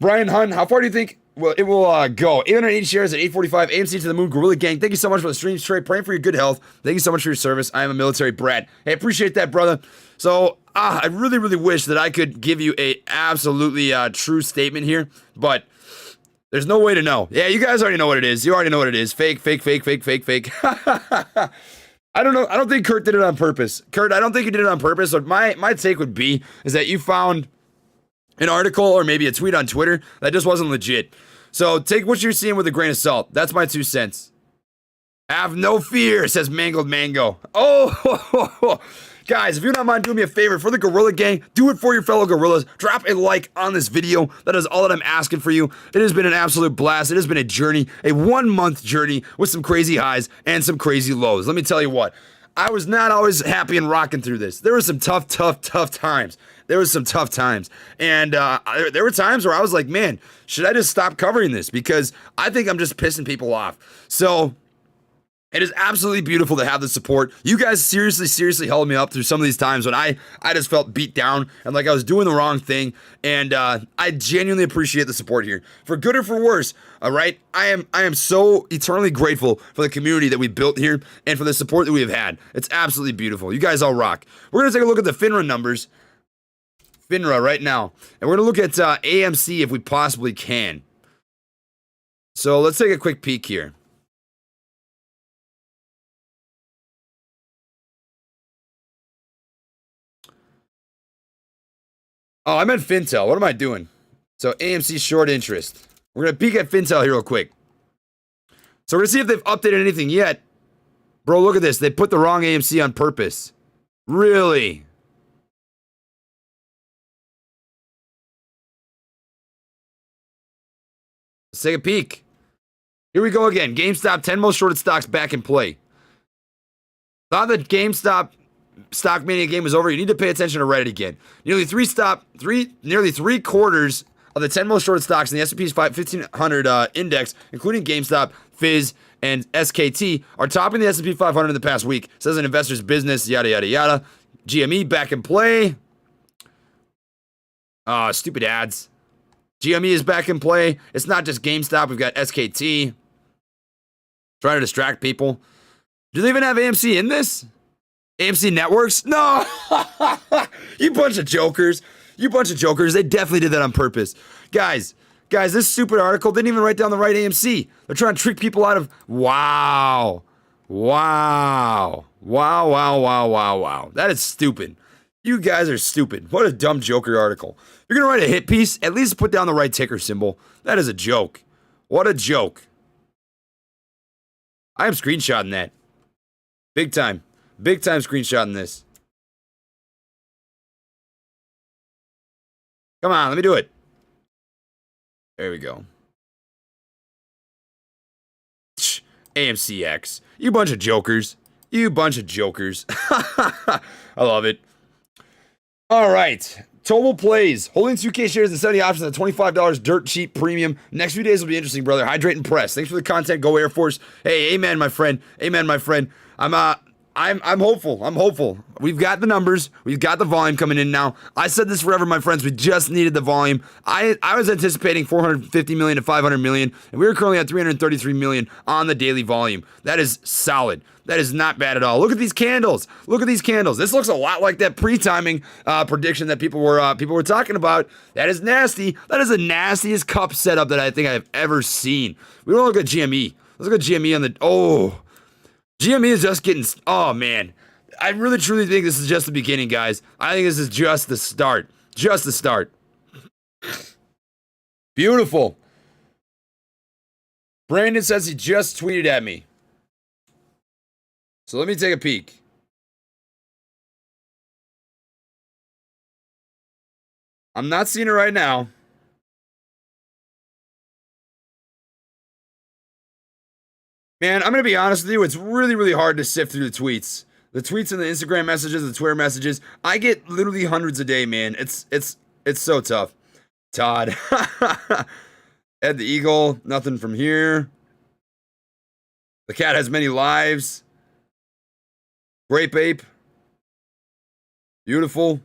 Brian Hunn, how far do you think it will go? 880 shares at 845. AMC to the moon. Gorilla Gang, thank you so much for the streams, Trey. Praying for your good health. Thank you so much for your service. I am a military brat. Hey, appreciate that, brother. So I really, really wish that I could give you a absolutely true statement here, but there's no way to know. Yeah, you guys already know what it is. You already know what it is. Fake, fake, fake, fake, fake, fake. I don't know. I don't think Kurt did it on purpose. Kurt, I don't think you did it on purpose. What my take would be is that you found an article or maybe a tweet on Twitter that just wasn't legit. So take what you're seeing with a grain of salt. That's my 2 cents. Have no fear, says Mangled Mango. Oh, guys, if you don't mind doing me a favor for the Gorilla Gang, do it for your fellow gorillas. Drop a like on this video. That is all that I'm asking for you. It has been an absolute blast. It has been a journey, a 1 month journey with some crazy highs and some crazy lows. Let me tell you what, I was not always happy and rocking through this. There were some tough times. There was some tough times. And there were times where I was like, man, should I just stop covering this? Because I think I'm just pissing people off. So it is absolutely beautiful to have the support. You guys seriously held me up through some of these times when I just felt beat down and like I was doing the wrong thing. And I genuinely appreciate the support here. For good or for worse, all right? I am so eternally grateful for the community that we built here and for the support that we have had. It's absolutely beautiful. You guys all rock. We're going to take a look at the FINRA numbers. FINRA right now. And we're going to look at AMC if we possibly can. So let's take a quick peek here. Oh, I meant Fintel. What am I doing? So AMC short interest. We're going to peek at Fintel here real quick. So we're going to see if they've updated anything yet. Bro, look at this. They put the wrong AMC on purpose. Really? Let's take a peek. Here we go again. GameStop, 10 most shorted stocks back in play. Thought that GameStop Stock Mania game was over. You need to pay attention to Reddit again. Nearly three quarters of the 10 most shorted stocks in the S&P's 1500 index, including GameStop, Fizz, and SKT, are topping the S&P 500 in the past week, says an investor's business, yada, yada, yada. GME back in play. Stupid ads. GME is back in play. It's not just GameStop. We've got SKT. Trying to distract people. Do they even have AMC in this? AMC Networks? No! You bunch of jokers. You bunch of jokers. They definitely did that on purpose. Guys, this stupid article didn't even write down the right AMC. They're trying to trick people out of... Wow. That is stupid. You guys are stupid. What a dumb joker article. If you're going to write a hit piece, at least put down the right ticker symbol. That is a joke. What a joke. I am screenshotting that. Big time. Big time screenshotting this. Come on, let me do it. There we go. AMCX. You bunch of jokers. You bunch of jokers. I love it. All right. Total plays. Holding 2K shares and 70 options at $25 dirt cheap premium. Next few days will be interesting, brother. Hydrate and press. Thanks for the content. Go Air Force. Hey, amen, my friend. Amen, my friend. I'm hopeful. I'm hopeful. We've got the numbers. We've got the volume coming in now. I said this forever, my friends. We just needed the volume. I was anticipating 450 million to 500 million, and we were currently at 333 million on the daily volume. That is solid. That is not bad at all. Look at these candles. Look at these candles. This looks a lot like that pre-timing prediction that people were talking about. That is nasty. That is the nastiest cup setup that I think I've ever seen. We don't look at GME. Let's look at GME on the... Oh... GME is just getting... Oh, man. I really, truly think this is just the beginning, guys. I think this is just the start. Just the start. Beautiful. Brandon says he just tweeted at me. So let me take a peek. I'm not seeing it right now. Man, I'm going to be honest with you. It's really, really hard to sift through the tweets. The tweets and the Instagram messages, the Twitter messages. I get literally hundreds a day, man. It's so tough. Todd. Ed the Eagle. Nothing from here. The cat has many lives. Grape Ape. Beautiful.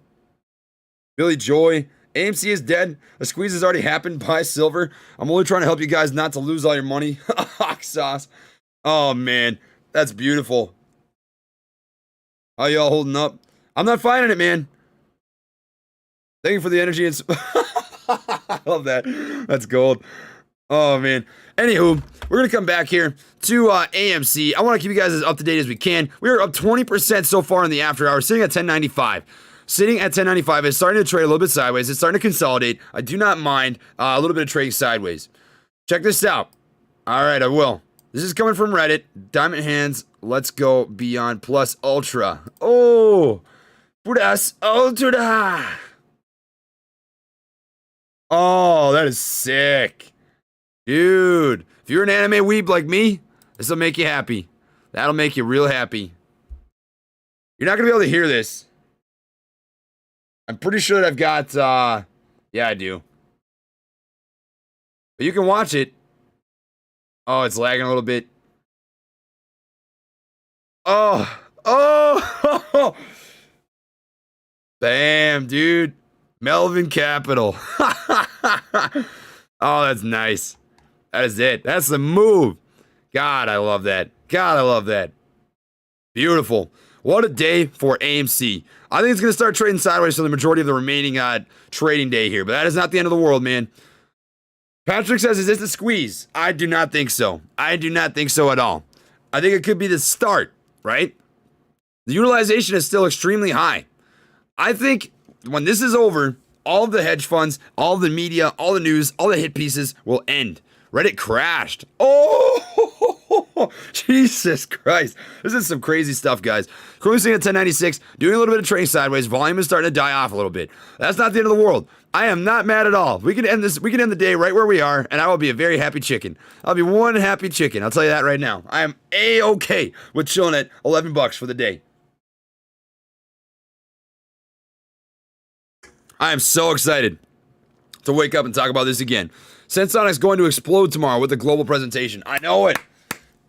Billy Joy. AMC is dead. The squeeze has already happened. Buy silver. I'm only trying to help you guys not to lose all your money. Hawk sauce. Oh, man. That's beautiful. How y'all holding up? I'm not finding it, man. Thank you for the energy. And I love that. That's gold. Oh, man. Anywho, we're going to come back here to AMC. I want to keep you guys as up to date as we can. We are up 20% so far in the after hour, sitting at 1095. Sitting at 1095. It's starting to trade a little bit sideways. It's starting to consolidate. I do not mind a little bit of trading sideways. Check this out. All right, I will. This is coming from Reddit. Diamond hands. Let's go beyond plus ultra. Oh, plus ultra. Oh, that is sick. Dude, if you're an anime weeb like me, this will make you happy. That'll make you real happy. You're not going to be able to hear this. I'm pretty sure that I've got, yeah, I do. But you can watch it. Oh, it's lagging a little bit. Oh, oh, bam, dude. Melvin Capital. Oh, that's nice. That is it. That's the move. God, I love that. God, I love that. Beautiful. What a day for AMC. I think it's going to start trading sideways for the majority of the remaining trading day here, but that is not the end of the world, man. Patrick says, is this a squeeze? I do not think so. I do not think so at all. I think it could be the start, right? The utilization is still extremely high. I think when this is over, all of the hedge funds, all of the media, all the news, all the hit pieces will end. Reddit crashed. Oh, Jesus Christ. This is some crazy stuff, guys. Cruising at 1096, doing a little bit of trading sideways. Volume is starting to die off a little bit. That's not the end of the world. I am not mad at all. We can end this. We can end the day right where we are, and I will be a very happy chicken. I'll be one happy chicken. I'll tell you that right now. I am A-okay with chilling at $11 for the day. I am so excited to wake up and talk about this again. Sensonic's going to explode tomorrow with a global presentation. I know it.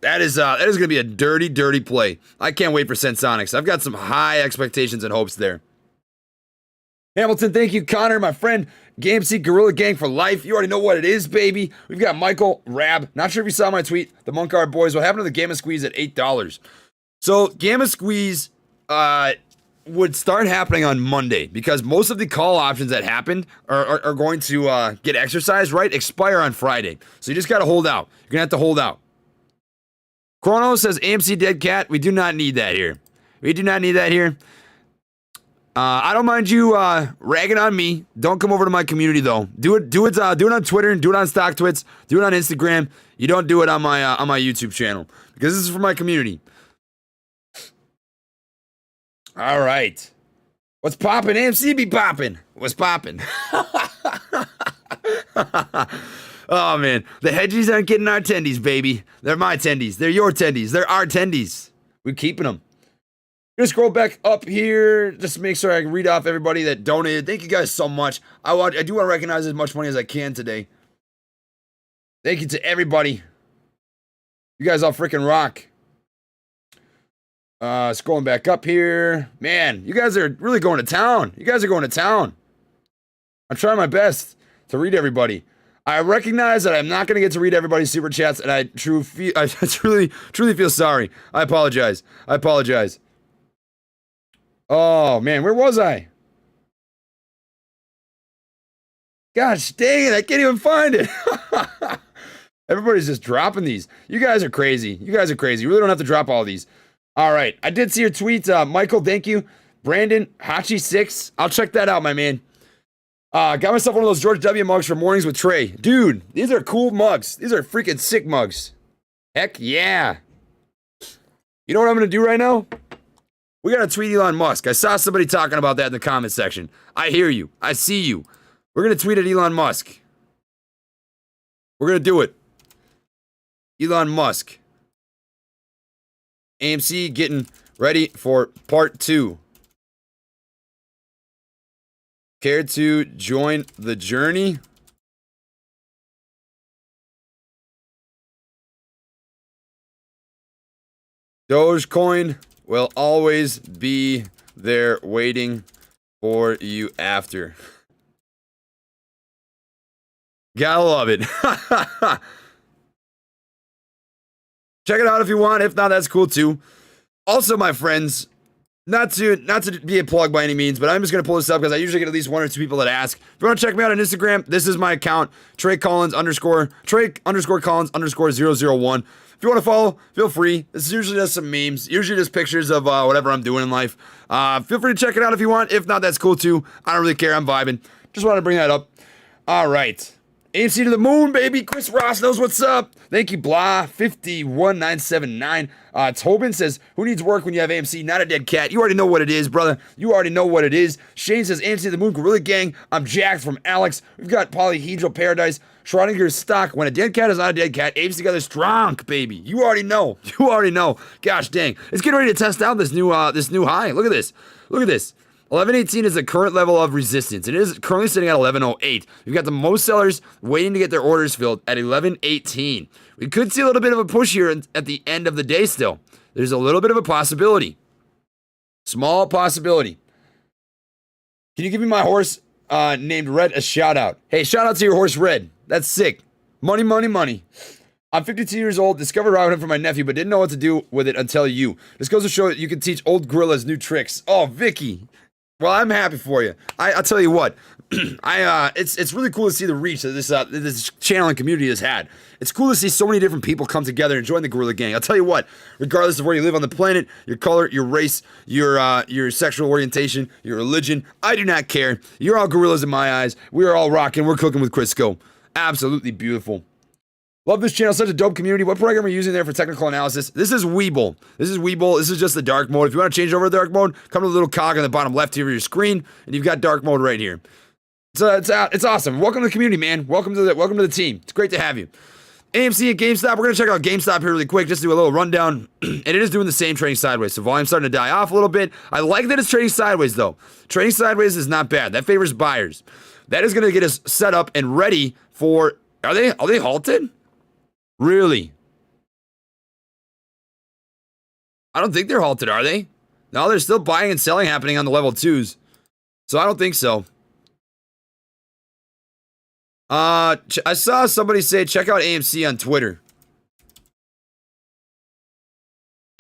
That is going to be a dirty, dirty play. I can't wait for Sensonics. I've got some high expectations and hopes there. Hamilton, thank you. Connor, my friend. GameStop Gorilla Gang for life. You already know what it is, baby. We've got Michael, Rab. Not sure if you saw my tweet. The Monkard boys. What happened to the Gamma Squeeze at $8? So Gamma Squeeze would start happening on Monday because most of the call options that happened are going to get exercised, right? Expire on Friday. So you just got to hold out. You're going to have to hold out. Chrono says AMC dead cat. We do not need that here. We do not need that here. I don't mind you ragging on me. Don't come over to my community though. Do it on Twitter, do it on StockTwits, do it on Instagram. You don't do it on my YouTube channel because this is for my community. All right. What's poppin'? AMC be poppin'. What's poppin'? Oh, man. The hedgies aren't getting our tendies, baby. They're my tendies. They're your tendies. They're our tendies. We're keeping them. I'm going to scroll back up here just to make sure I can read off everybody that donated. Thank you guys so much. I do want to recognize as much money as I can today. Thank you to everybody. You guys all freaking rock. Scrolling back up here. Man, you guys are really going to town. You guys are going to town. I'm trying my best to read everybody. I recognize that I'm not going to get to read everybody's super chats, and I truly feel sorry. I apologize. Oh, man, where was I? Gosh dang it, I can't even find it. Everybody's just dropping these. You guys are crazy. You really don't have to drop all these. All right, I did see your tweet. Michael, thank you. Brandon, Hachi6. I'll check that out, my man. Got myself one of those George W. mugs for Mornings with Trey. Dude, these are cool mugs. These are freaking sick mugs. Heck yeah. You know what I'm going to do right now? We got to tweet Elon Musk. I saw somebody talking about that in the comment section. I hear you. I see you. We're going to tweet at Elon Musk. We're going to do it. Elon Musk. AMC getting ready for part 2. Care to join the journey? Dogecoin will always be there waiting for you after. Gotta love it. Check it out if you want. If not, that's cool too. Also, my friends, not to be a plug by any means, but I'm just going to pull this up because I usually get at least 1 or 2 people that ask. If you want to check me out on Instagram, this is my account, Trey Collins _001. If you want to follow, feel free. This is usually just some memes, usually just pictures of whatever I'm doing in life. Feel free to check it out if you want. If not, that's cool too. I don't really care. I'm vibing. Just wanted to bring that up. All right. AMC to the moon, baby. Chris Ross knows what's up. Thank you, blah. 51979. Tobin says, who needs work when you have AMC? Not a dead cat. You already know what it is, brother. You already know what it is. Shane says, AMC to the moon, Gorilla Gang. I'm Jack from Alex. We've got Polyhedral Paradise. Schrodinger's stock. When a dead cat is not a dead cat, apes together strong, baby. You already know. You already know. Gosh dang. It's getting ready to test out this new high. Look at this. Look at this. 1118 is the current level of resistance. It is currently sitting at 1108. We've got the most sellers waiting to get their orders filled at 1118. We could see a little bit of a push here at the end of the day still. There's a little bit of a small possibility. Can you give me my horse named Red a shout out? Hey, shout out to your horse Red. That's sick. Money, money, money. I'm 52 years old, discovered Robinhood from my nephew, but didn't know what to do with it until you. This goes to show that you can teach old gorillas new tricks. Oh, Vicky. Well, I'm happy for you. I'll tell you what. It's really cool to see the reach that this channel and community has had. It's cool to see so many different people come together and join the Gorilla Gang. I'll tell you what, regardless of where you live on the planet, your color, your race, your sexual orientation, your religion, I do not care. You're all gorillas in my eyes. We are all rocking. We're cooking with Crisco. Absolutely beautiful. Love this channel, such a dope community. What program are you using there for technical analysis? This is Weeble. This is just the dark mode. If you want to change over to dark mode, come to the little cog on the bottom left here of your screen, and you've got dark mode right here. So it's awesome. Welcome to the community, man. Welcome to the team. It's great to have you. AMC and GameStop. We're gonna check out GameStop here really quick, just do a little rundown. And it is doing the same, trading sideways. So volume's starting to die off a little bit. I like that it's trading sideways though. Trading sideways is not bad. That favors buyers. That is gonna get us set up and ready for. Are they halted? Really? I don't think they're halted, are they? No, there's still buying and selling happening on the level 2s. So I don't think so. I saw somebody say, check out AMC on Twitter.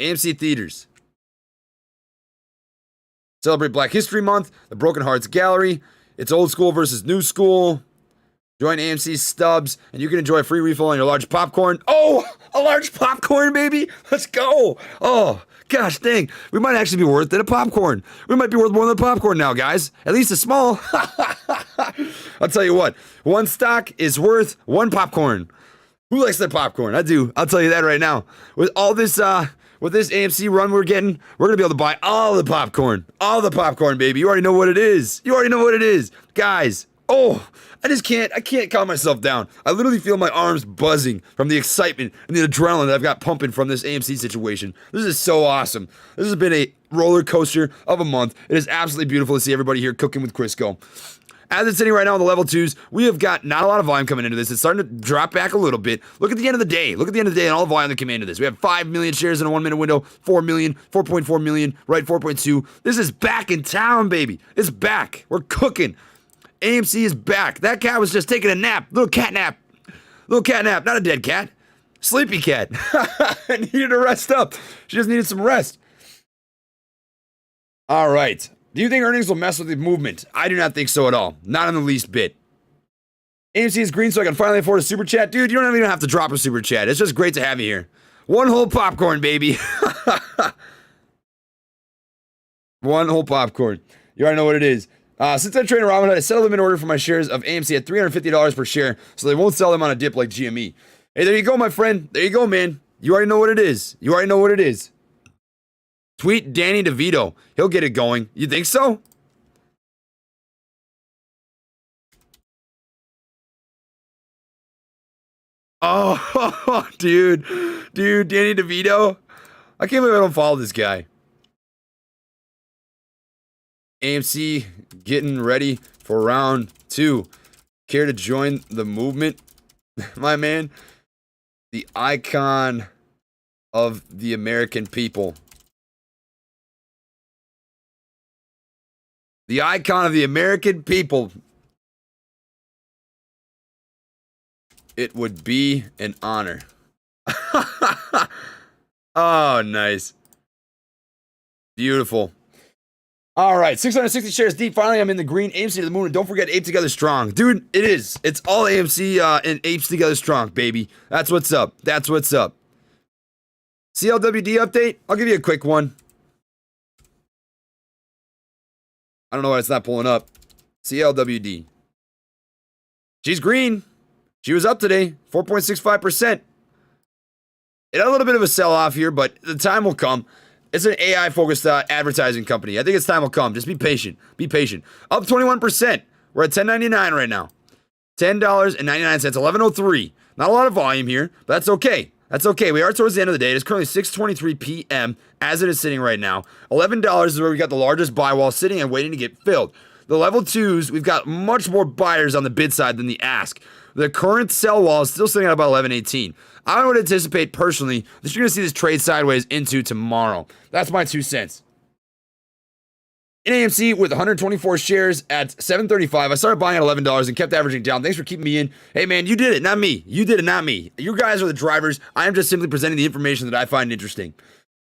AMC Theaters. Celebrate Black History Month, the Broken Hearts Gallery. It's old school versus new school. Join AMC Stubs, and you can enjoy a free refill on your large popcorn. Oh, a large popcorn, baby. Let's go. Oh, gosh dang. We might actually be worth it a popcorn. We might be worth more than a popcorn now, guys. At least a small. I'll tell you what. One stock is worth one popcorn. Who likes that popcorn? I do. I'll tell you that right now. With all this, with this AMC run we're getting, we're going to be able to buy all the popcorn. All the popcorn, baby. You already know what it is. You already know what it is. Guys. Oh, I can't calm myself down. I literally feel my arms buzzing from the excitement and the adrenaline that I've got pumping from this AMC situation. This is so awesome. This has been a roller coaster of a month. It is absolutely beautiful to see everybody here cooking with Crisco. As it's sitting right now on the level 2s, we have got not a lot of volume coming into this. It's starting to drop back a little bit. Look at the end of the day. Look at the end of the day and all the volume that came into this. We have 5 million shares in a 1 minute window, 4 million, 4.4 million, right, 4.2. This is back in town, baby. It's back. We're cooking. AMC is back. That cat was just taking a nap. Little cat nap. Little cat nap. Not a dead cat. Sleepy cat. I needed to rest up. She just needed some rest. All right. Do you think earnings will mess with the movement? I do not think so at all. Not in the least bit. AMC is green so I can finally afford a super chat. Dude, you don't even have to drop a super chat. It's just great to have you here. One whole popcorn, baby. One whole popcorn. You already know what it is. Since I'm trading Robinhood, I set a limit order for my shares of AMC at $350 per share, so they won't sell them on a dip like GME. Hey, there you go, my friend. There you go, man. You already know what it is. You already know what it is. Tweet Danny DeVito. He'll get it going. You think so? Oh, dude. Dude, Danny DeVito. I can't believe I don't follow this guy. AMC getting ready for round 2. Care to join the movement, my man? The icon of the American people. The icon of the American people. It would be an honor. Oh, nice. Beautiful. All right, 660 shares deep. Finally, I'm in the green. AMC to the moon. And don't forget, Ape Together Strong. Dude, it is. It's all AMC and Apes Together Strong, baby. That's what's up. That's what's up. CLWD update. I'll give you a quick one. I don't know why it's not pulling up. CLWD. She's green. She was up today, 4.65%. It had a little bit of a sell-off here, but the time will come. It's an AI-focused advertising company. I think its time will come. Just be patient. Be patient. Up 21%. We're at $10.99 right now. $10.99, 11.03. Not a lot of volume here, but that's okay. That's okay. We are towards the end of the day. It's currently 6:23 p.m. as it is sitting right now. $11 is where we got the largest buy wall sitting and waiting to get filled. The level 2s, we've got much more buyers on the bid side than the ask. The current sell wall is still sitting at about 11.18. I would anticipate personally that you're going to see this trade sideways into tomorrow. That's my 2 cents. In AMC with 124 shares at $7.35, I started buying at $11 and kept averaging down. Thanks for keeping me in. Hey man, you did it, not me. You did it, not me. You guys are the drivers. I am just simply presenting the information that I find interesting.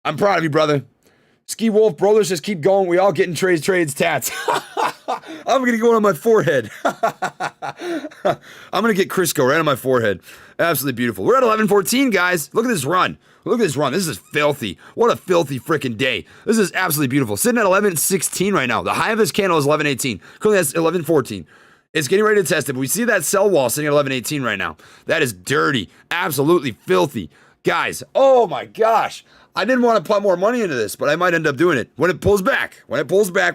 I'm proud of you, brother. Ski Wolf, bro, let's just keep going. We all getting trades tats. I'm going to get one on my forehead. I'm going to get Crisco right on my forehead. Absolutely beautiful. We're at 11:14, guys. Look at this run. Look at this run. This is filthy. What a filthy freaking day. This is absolutely beautiful. Sitting at 11.16 right now. The high of this candle is 11.18. Currently that's 11.14. It's getting ready to test it, but we see that sell wall sitting at 11.18 right now. That is dirty. Absolutely filthy. Guys, oh my gosh. I didn't want to put more money into this, but I might end up doing it. When it pulls back, we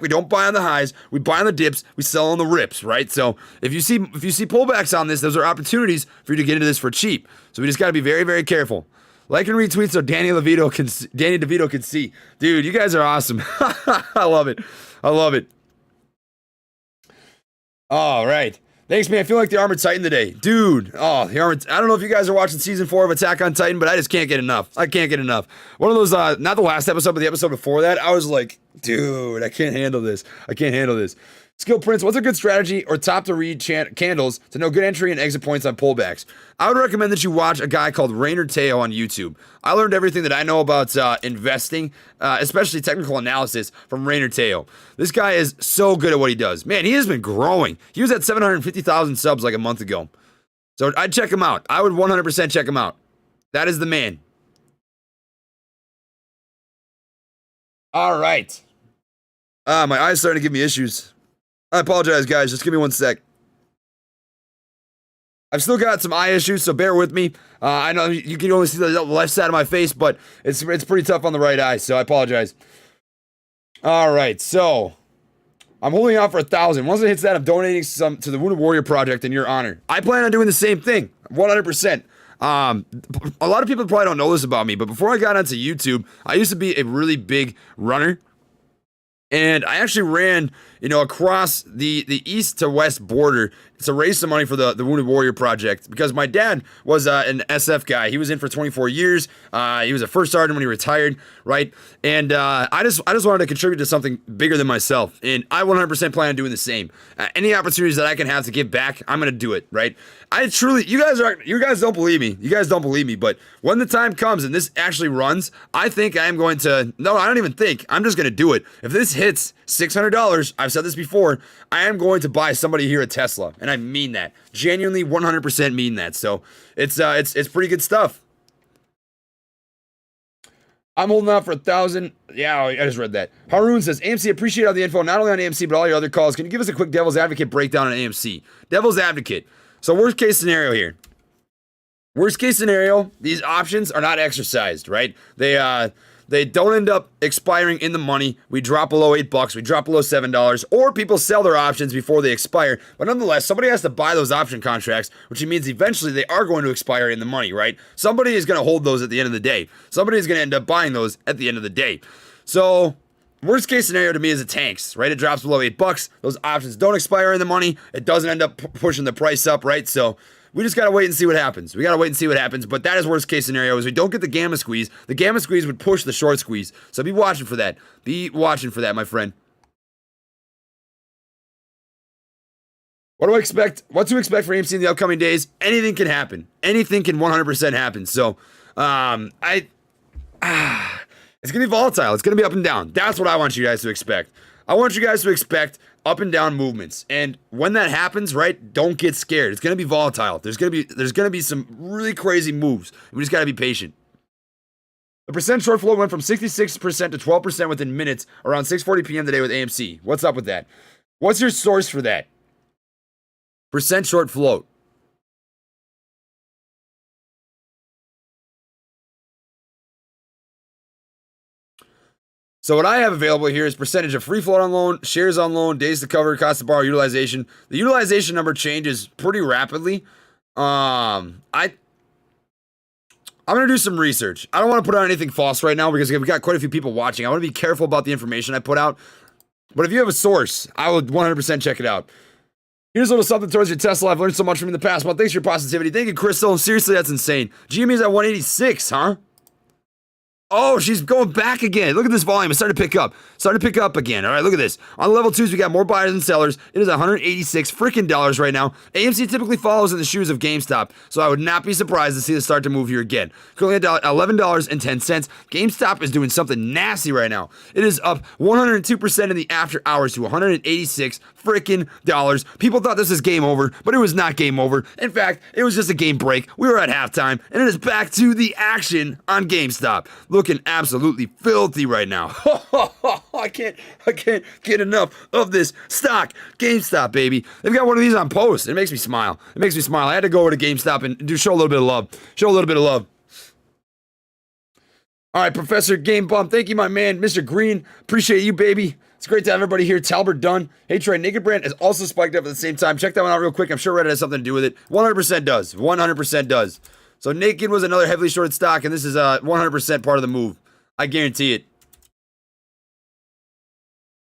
don't buy on the highs, we buy on the dips, we sell on the rips, right? So if you see pullbacks on this, those are opportunities for you to get into this for cheap. So we just got to be very, very careful. Like and retweet so Danny DeVito can see. Dude, you guys are awesome. I love it. I love it. All right. Thanks, man. I feel like the Armored Titan today. Dude, I don't know if you guys are watching season 4 of Attack on Titan, but I just can't get enough. I can't get enough. One of those, not the last episode, but the episode before that, I was like, dude, I can't handle this. I can't handle this. Skill Prince, what's a good strategy or top to read candles to know good entry and exit points on pullbacks? I would recommend that you watch a guy called Rainer Teo on YouTube. I learned everything that I know about investing, especially technical analysis, from Rainer Teo. This guy is so good at what he does. Man, he has been growing. He was at 750,000 subs like a month ago. So I'd check him out. I would 100% check him out. That is the man. All right. My eye's starting to give me issues. I apologize, guys. Just give me 1 sec. I've still got some eye issues, so bear with me. I know you can only see the left side of my face, but it's pretty tough on the right eye, so I apologize. All right, so I'm holding out for 1,000. Once it hits that, I'm donating some to the Wounded Warrior Project in your honor. I plan on doing the same thing, 100%. A lot of people probably don't know this about me, but before I got onto YouTube, I used to be a really big runner. And I actually ran, across the east to west border to raise some money for the Wounded Warrior Project, because my dad was an SF guy. He was in for 24 years. He was a first sergeant when he retired, right? And I just wanted to contribute to something bigger than myself, and I 100% plan on doing the same. Any opportunities that I can have to give back, I'm gonna do it, right? You guys don't believe me. You guys don't believe me, but when the time comes and this actually runs, I think I am going to. No, I don't even think. I'm just gonna do it. If this hits $600, I've said this before, I am going to buy somebody here at Tesla, and I mean that. Genuinely 100% mean that. So it's pretty good stuff. I'm holding out for 1,000. Yeah, I just read that. Haroon says, AMC, appreciate all the info, not only on AMC, but all your other calls. Can you give us a quick devil's advocate breakdown on AMC? Devil's advocate. So worst case scenario here. Worst case scenario, these options are not exercised, right? They don't end up expiring in the money. We drop below $8, we drop below $7, or people sell their options before they expire. But nonetheless, somebody has to buy those option contracts, which means eventually they are going to expire in the money, right? Somebody is going to hold those at the end of the day. Somebody is going to end up buying those at the end of the day. So worst case scenario to me is it tanks, right? It drops below $8. Those options don't expire in the money. It doesn't end up pushing the price up, right? So we just got to wait and see what happens. But that is worst case scenario, is we don't get the gamma squeeze. The gamma squeeze would push the short squeeze. So be watching for that. Be watching for that, my friend. What to expect for AMC in the upcoming days? Anything can happen. Anything can 100% happen. So, it's going to be volatile. It's going to be up and down. That's what I want you guys to expect. I want you guys to expect up and down movements. And when that happens, right, don't get scared. It's going to be volatile. There's going to be some really crazy moves. We just got to be patient. The percent short float went from 66% to 12% within minutes around 6:40 p.m. today with AMC. What's up with that? What's your source for that? Percent short float. So what I have available here is percentage of free float on loan, shares on loan, days to cover, cost to borrow, utilization. The utilization number changes pretty rapidly. I'm going to do some research. I don't want to put out anything false right now because we've got quite a few people watching. I want to be careful about the information I put out. But if you have a source, I would 100% check it out. Here's a little something towards your Tesla. I've learned so much from in the past. Well, thanks for your positivity. Thank you, Crystal. Seriously, that's insane. GME is at 186, huh? Oh, she's going back again. Look at this volume. It's starting to pick up. Starting to pick up again. All right, look at this. On level 2s, we got more buyers than sellers. It is $186 freaking dollars right now. AMC typically follows in the shoes of GameStop, so I would not be surprised to see this start to move here again. Currently at $11.10. GameStop is doing something nasty right now. It is up 102% in the after hours to $186 freaking dollars. People thought this was game over, but it was not game over. In fact, it was just a game break. We were at halftime, and it is back to the action on GameStop. Looking absolutely filthy right now. I can't get enough of this stock. GameStop, baby. They've got one of these on post. It makes me smile. It makes me smile. I had to go over to GameStop and show a little bit of love. Show a little bit of love. All right, Professor Game Bump. Thank you, my man. Mr. Green. Appreciate you, baby. It's great to have everybody here. Talbert Dunn. Hey, Trey, Naked Brand is also spiked up at the same time. Check that one out real quick. I'm sure Reddit has something to do with it. 100% does. 100% does. So Naked was another heavily shorted stock, and this is 100% part of the move. I guarantee it.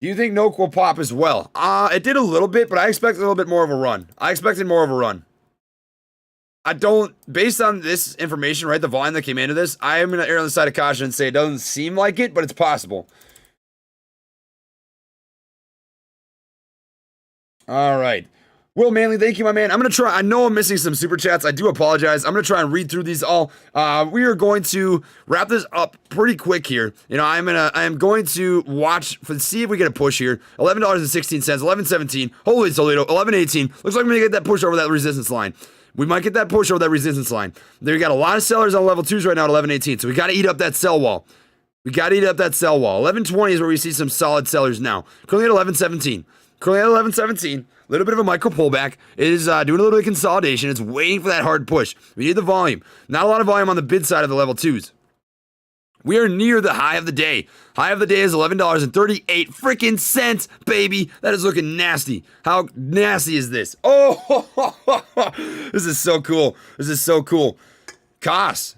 Do you think Noke will pop as well? It did a little bit, but I expected a little bit more of a run. I expected more of a run. I don't, based on this information, right, the volume that came into this, I am going to err on the side of caution and say it doesn't seem like it, but it's possible. All right. Will Manley, thank you, my man. I'm going to try. I know I'm missing some super chats. I do apologize. I'm going to try and read through these all. We are going to wrap this up pretty quick here. You know, I am going to watch see if we get a push here. $11.16, $11.17. Holy Toledo, $11.18. Looks like we're going to get that push over that resistance line. We might get that push over that resistance line. There, we got a lot of sellers on level 2s right now at 11.18. So we got to eat up that sell wall. We got to eat up that sell wall. 11.20 is where we see some solid sellers now. Currently at 11.17. Currently at 11.17. A little bit of a micro pullback. It is doing a little bit of consolidation. It's waiting for that hard push. We need the volume. Not a lot of volume on the bid side of the level 2s. We are near the high of the day. High of the day is $11.38 freaking cents, baby. That is looking nasty. How nasty is this? Oh, this is so cool. This is so cool. Cost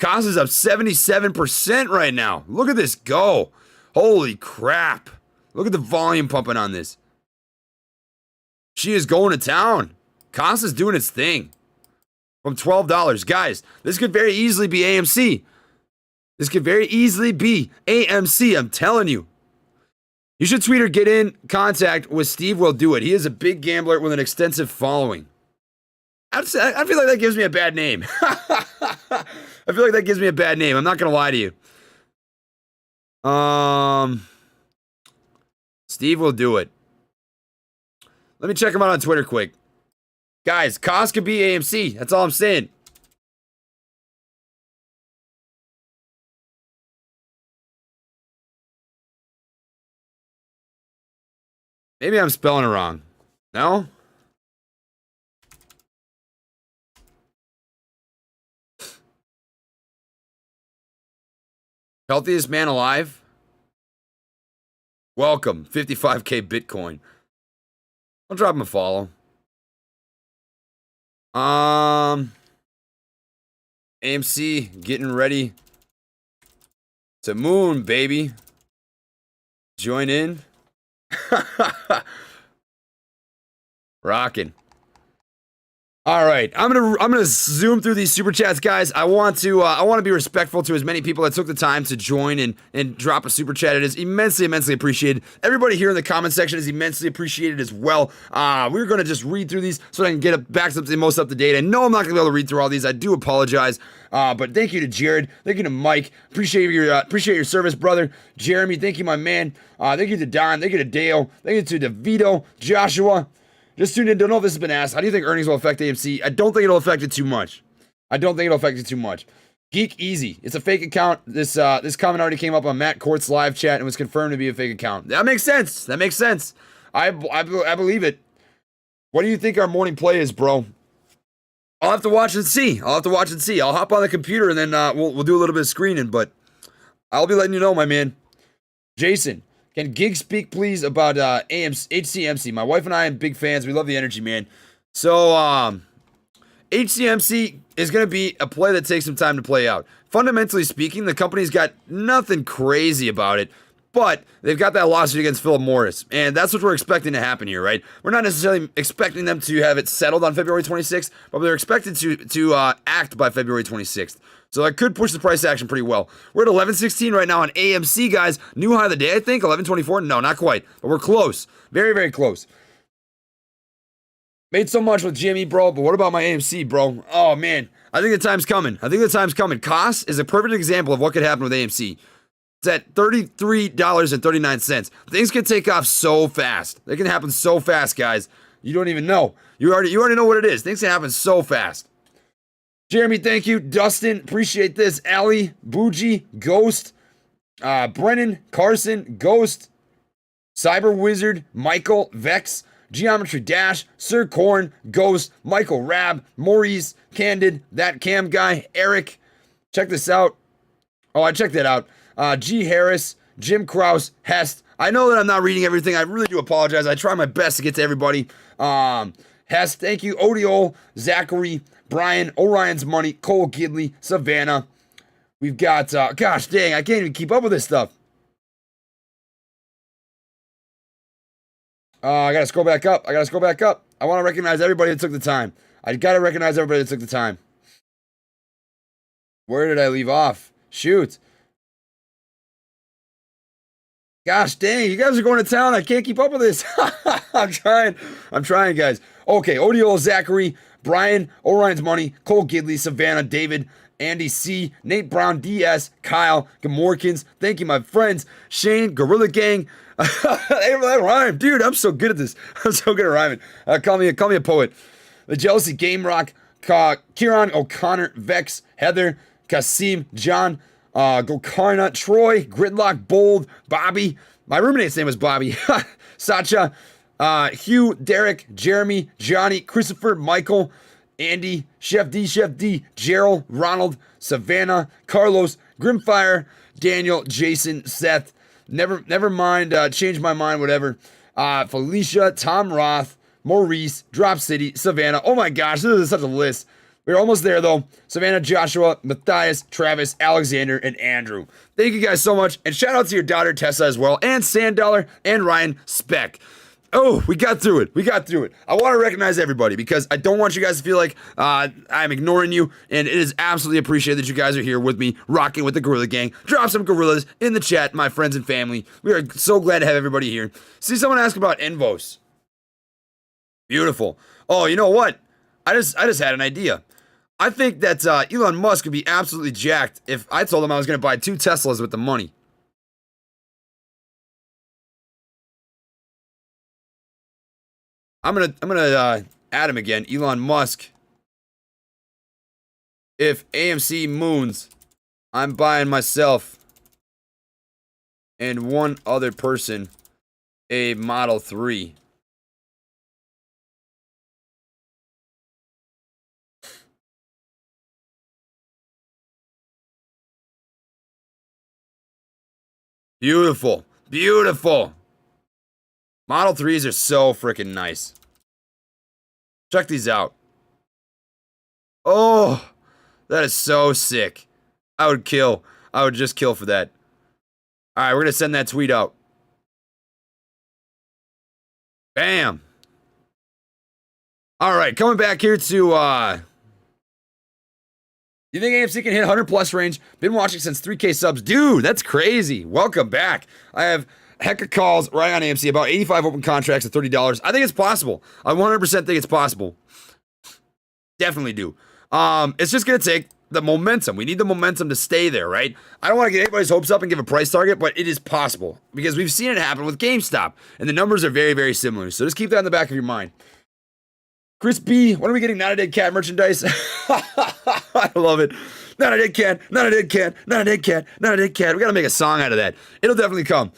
is up 77% right now. Look at this go. Holy crap. Look at the volume pumping on this. She is going to town. Cost is doing its thing. From $12. Guys, this could very easily be AMC. This could very easily be AMC, I'm telling you. You should tweet or get in contact with Steve Will Do It. He is a big gambler with an extensive following. I feel like that gives me a bad name. I feel like that gives me a bad name. I'm not going to lie to you. Steve Will Do It. Let me check him out on Twitter quick. Guys, cost could be AMC. That's all I'm saying. Maybe I'm spelling it wrong. No? Healthiest man alive? Welcome. 55K Bitcoin. I'll drop him a follow. AMC getting ready to moon, baby. Join in. Rocking. All right, I'm gonna zoom through these super chats, guys. I want to be respectful to as many people that took the time to join and drop a super chat. It is immensely appreciated. Everybody here in the comment section is immensely appreciated as well. We're gonna just read through these so I can get back to the most up to date. I know I'm not gonna be able to read through all these. I do apologize. But thank you to Jared. Thank you to Mike. Appreciate your service, brother. Jeremy, thank you, my man. Thank you to Don. Thank you to Dale. Thank you to DeVito, Joshua. Just tuned in. Don't know if this has been asked. How do you think earnings will affect AMC? I don't think it'll affect it too much. Geek Easy. It's a fake account. This comment already came up on Matt Court's live chat and was confirmed to be a fake account. That makes sense. I believe it. What do you think our morning play is, bro? I'll have to watch and see. I'll hop on the computer and then we'll do a little bit of screening, but I'll be letting you know, my man. Jason, can Gig speak please about AMC, HCMC? My wife and I are big fans. We love the energy, man. So, HCMC is going to be a play that takes some time to play out. Fundamentally speaking, the company's got nothing crazy about it, but they've got that lawsuit against Philip Morris, and that's what we're expecting to happen here, right? We're not necessarily expecting them to have it settled on February 26th, but they're expected to act by February 26th. So that could push the price action pretty well. We're at 11.16 right now on AMC, guys. New high of the day, I think, 11.24. No, not quite, but we're close. Very, very close. Made so much with GME, bro, but what about my AMC, bro? Oh, man. I think the time's coming. Cost is a perfect example of what could happen with AMC. It's at $33.39. Things can take off so fast. They can happen so fast, guys. You don't even know. You already know what it is. Things can happen so fast. Jeremy, thank you. Dustin, appreciate this. Allie, Bougie, Ghost, Brennan, Carson, Ghost, Cyber Wizard, Michael, Vex, Geometry Dash, Sir Korn, Ghost, Michael Rab, Maurice, Candid, That Cam Guy, Eric. Check this out. Oh, I checked that out. G. Harris, Jim Kraus, Hest. I know that I'm not reading everything. I really do apologize. I try my best to get to everybody. Hest, thank you. Odiol, Zachary, Brian, Orion's Money, Cole Gidley, Savannah. We've got, gosh dang, I can't even keep up with this stuff. I gotta scroll back up. I want to recognize everybody that took the time. I gotta recognize everybody that took the time. Where did I leave off? Shoot. Gosh dang, you guys are going to town. I can't keep up with this. I'm trying, guys. Okay, Odiol, Zachary, Brian, Orion's Money, Cole Gidley, Savannah, David, Andy C, Nate Brown, DS, Kyle, Gamorkins. Thank you, my friends. Shane, Gorilla Gang. That rhyme. Dude, I'm so good at this. I'm so good at rhyming. Call me a poet. The Jealousy, Game Rock, Kieran, O'Connor, Vex, Heather, Kasim, John, Gokarna, Troy, Gridlock, Bold, Bobby. My roommate's name was Bobby. Sacha, Hugh, Derek, Jeremy, Johnny, Christopher, Michael, Andy, Chef D, Gerald, Ronald, Savannah, Carlos, Grimfire, Daniel, Jason, Seth, never mind, change my mind, whatever. Felicia, Tom Roth, Maurice, Drop City, Savannah. Oh my gosh, this is such a list. We're almost there though. Savannah, Joshua, Matthias, Travis, Alexander, and Andrew. Thank you guys so much. And shout out to your daughter Tessa as well. And Sandollar and Ryan Speck. Oh, we got through it. I want to recognize everybody because I don't want you guys to feel like I'm ignoring you. And it is absolutely appreciated that you guys are here with me, rocking with the Gorilla Gang. Drop some gorillas in the chat, my friends and family. We are so glad to have everybody here. See someone ask about Envos. Beautiful. Oh, you know what? I just had an idea. I think that Elon Musk would be absolutely jacked if I told him I was going to buy 2 Teslas with the money. I'm gonna add him again. Elon Musk. If AMC moons, I'm buying myself and one other person a Model 3. Beautiful. Model 3s are so freaking nice. Check these out. Oh, that is so sick. I would just kill for that. All right, we're going to send that tweet out. Bam. All right, coming back here to, you think AMC can hit 100 plus range? Been watching since 3K subs. Dude, that's crazy. Welcome back. I have a heck of calls right on AMC, about 85 open contracts at $30. I think it's possible. I 100% think it's possible. Definitely do. It's just going to take the momentum. We need the momentum to stay there, right? I don't want to get anybody's hopes up and give a price target, but it is possible because we've seen it happen with GameStop, and the numbers are very, very similar. So just keep that in the back of your mind. Chris B, when are we getting Not a Dead Cat merchandise? I love it. Not a dead cat, not a dead cat, not a dead cat, not a dead cat. We got to make a song out of that. It'll definitely come.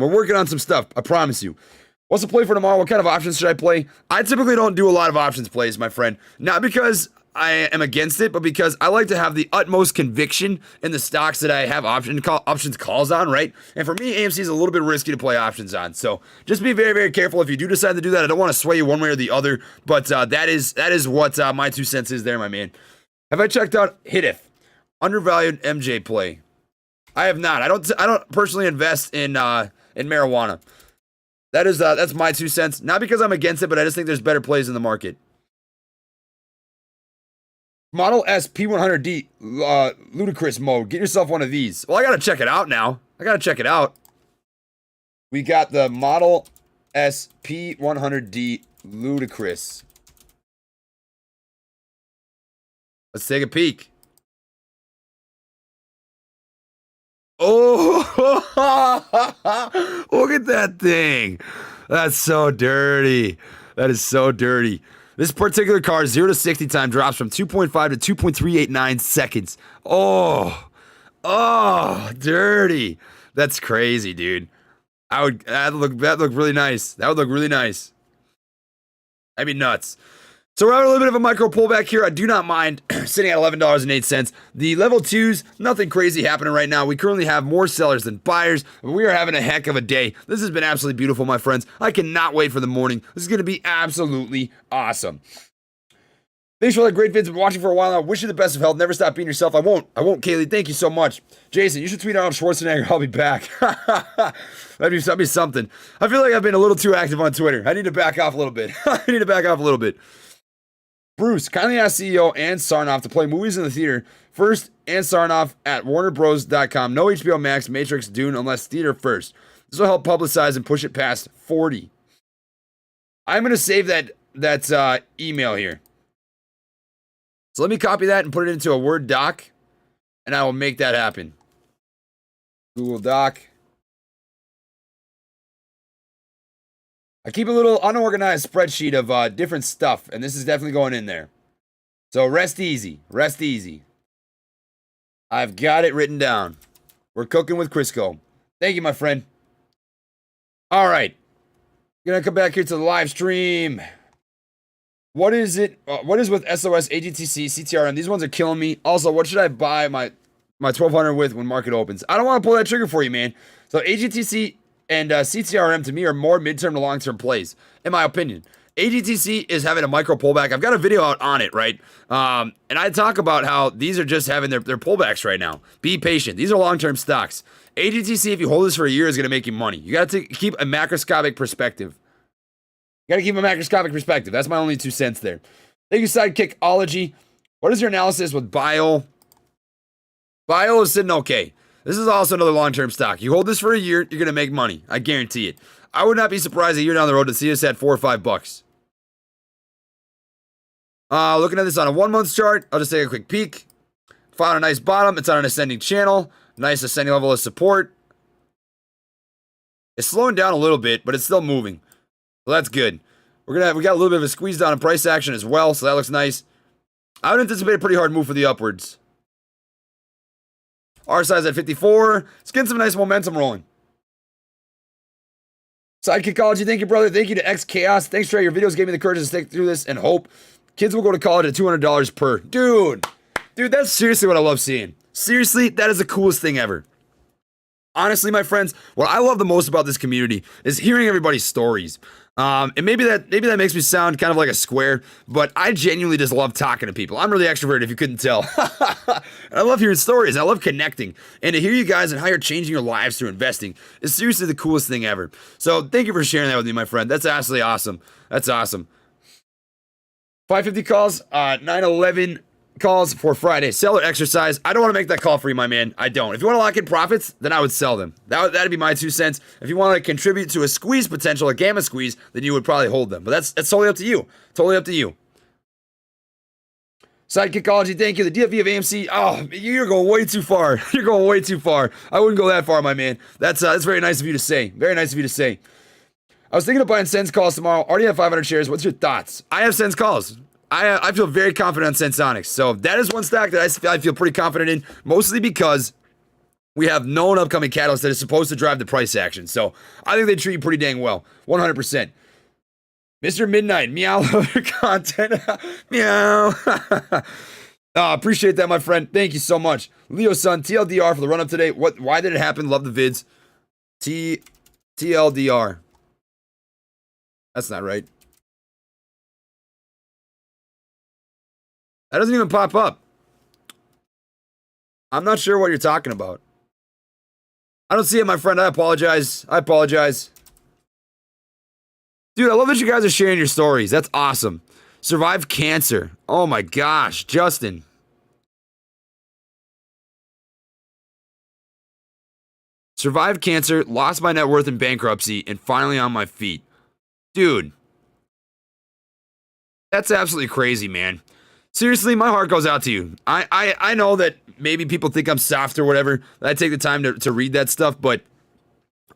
We're working on some stuff. I promise you. What's the play for tomorrow? What kind of options should I play? I typically don't do a lot of options plays, my friend. Not because I am against it, but because I like to have the utmost conviction in the stocks that I have options calls on, right? And for me, AMC is a little bit risky to play options on. So just be very, very careful if you do decide to do that. I don't want to sway you one way or the other, but that is what my 2 cents is there, my man. Have I checked out HITIF? Undervalued MJ play. I have not. I don't personally invest in marijuana. That's my 2 cents. Not because I'm against it, but I just think there's better plays in the market. Model S P100D ludicrous mode. Get yourself one of these. Well, I gotta check it out now. We got the Model S P100D ludicrous. Let's take a peek. Oh, look at that thing. That's so dirty. That is so dirty. This particular car, 0 to 60 time drops from 2.5 to 2.389 seconds. Oh, dirty. That's crazy, dude. That'd look really nice. That would look really nice. That'd be nuts. So we're having a little bit of a micro pullback here. I do not mind sitting at $11.08. The level 2s, nothing crazy happening right now. We currently have more sellers than buyers. We are having a heck of a day. This has been absolutely beautiful, my friends. I cannot wait for the morning. This is going to be absolutely awesome. Thanks for all the great vids. I've been watching for a while now. Wish you the best of health. Never stop being yourself. I won't, Kaylee. Thank you so much. Jason, you should tweet out Schwarzenegger. I'll be back. That'd be something. I feel like I've been a little too active on Twitter. I need to back off a little bit. Bruce, kindly ask CEO and Sarnoff to play movies in the theater first, and Sarnoff at warnerbros.com. No HBO Max, Matrix, Dune unless theater first. This will help publicize and push it past 40. I'm going to save that email here. So let me copy that and put it into a Word doc, and I will make that happen. Google Doc. I keep a little unorganized spreadsheet of different stuff, and this is definitely going in there. So rest easy. I've got it written down. We're cooking with Crisco. Thank you, my friend. All right. Gonna come back here to the live stream. What is it? What is with SOS, AGTC, CTRM? These ones are killing me. Also, what should I buy my 1200 with when market opens? I don't want to pull that trigger for you, man. So AGTC and CTRM to me are more midterm to long-term plays, in my opinion. AGTC is having a micro pullback. I've got a video out on it, right? And I talk about how these are just having their pullbacks right now. Be patient. These are long-term stocks. AGTC, if you hold this for a year, is going to make you money. You got to keep a macroscopic perspective. That's my only 2 cents there. Thank you, Sidekickology. What is your analysis with Bio? Bio is sitting okay. This is also another long-term stock. You hold this for a year, you're going to make money. I guarantee it. I would not be surprised a year down the road to see us at $4 or $5. Looking at this on a 1 month chart, I'll just take a quick peek. Found a nice bottom. It's on an ascending channel. Nice ascending level of support. It's slowing down a little bit, but it's still moving. Well, that's good. We got a little bit of a squeeze down in price action as well, so that looks nice. I would anticipate a pretty hard move for the upwards. R size at 54. It's getting some nice momentum rolling. Sidekickology, thank you, brother. Thank you to X Chaos. Thanks, Trey. Your videos gave me the courage to stick through this and hope. Kids will go to college at $200 per. Dude, that's seriously what I love seeing. Seriously, that is the coolest thing ever. Honestly, my friends, what I love the most about this community is hearing everybody's stories. And maybe that makes me sound kind of like a square, but I genuinely just love talking to people. I'm really extroverted, if you couldn't tell. And I love hearing stories. I love connecting. And to hear you guys and how you're changing your lives through investing is seriously the coolest thing ever. So thank you for sharing that with me, my friend. That's absolutely awesome. That's awesome. 550 calls, 911 calls for Friday. Seller exercise. I don't want to make that call for you, my man. I don't. If you want to lock in profits, then I would sell them. That'd be my 2 cents. If you want to contribute to a squeeze potential, a gamma squeeze, then you would probably hold them. But that's totally up to you. Totally up to you. Sidekickology, thank you. The DFV of AMC. Oh, you're going way too far. You're going way too far. I wouldn't go that far, my man. That's very nice of you to say. Very nice of you to say. I was thinking of buying Sense calls tomorrow. Already have 500 shares. What's your thoughts? I have Sense calls. I feel very confident on Sensonics. So that is one stock that I feel pretty confident in, mostly because we have known upcoming catalysts that is supposed to drive the price action. So I think they treat you pretty dang well. 100%. Mr. Midnight, meow loader content. Meow. Appreciate that, my friend. Thank you so much. Leo Sun, TLDR for the run-up today. Why did it happen? Love the vids. TLDR. That's not right. That doesn't even pop up. I'm not sure what you're talking about. I don't see it, my friend. I apologize. Dude, I love that you guys are sharing your stories. That's awesome. Survived cancer. Oh my gosh, Justin. Survived cancer, lost my net worth in bankruptcy, and finally on my feet. Dude. That's absolutely crazy, man. Seriously, my heart goes out to you. I know that maybe people think I'm soft or whatever. I take the time to read that stuff, but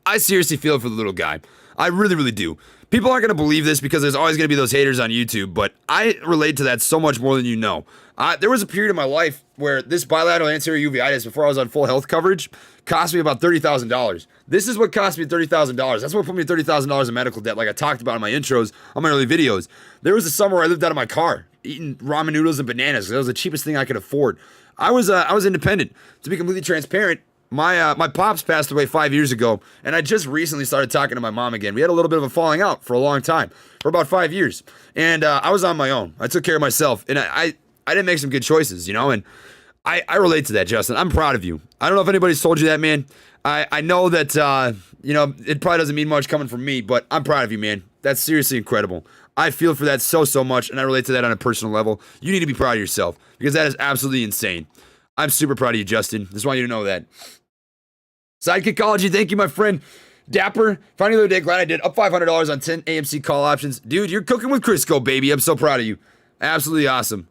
I seriously feel for the little guy. I really, really do. People aren't going to believe this because there's always going to be those haters on YouTube, but I relate to that so much more than you know. There was a period in my life where this bilateral anterior uveitis, before I was on full health coverage, cost me about $30,000. This is what cost me $30,000. That's what put me $30,000 in medical debt, like I talked about in my intros on my early videos. There was a summer where I lived out of my car, eating ramen noodles and bananas because that was the cheapest thing I could afford. I was independent. To be completely transparent, my pops passed away 5 years ago, and I just recently started talking to my mom again. We had a little bit of a falling out for a long time, for about 5 years, and I was on my own. I took care of myself, and I didn't make some good choices, you know, and I relate to that, Justin. I'm proud of you. I don't know if anybody's told you that, man. I know that, you know, it probably doesn't mean much coming from me, but I'm proud of you, man. That's seriously incredible. I feel for that so much, and I relate to that on a personal level. You need to be proud of yourself, because that is absolutely insane. I'm super proud of you, Justin. Just want you to know that. Sidekickology, thank you, my friend. Dapper, finally the other day, glad I did. Up $500 on 10 AMC call options. Dude, you're cooking with Crisco, baby. I'm so proud of you. Absolutely awesome.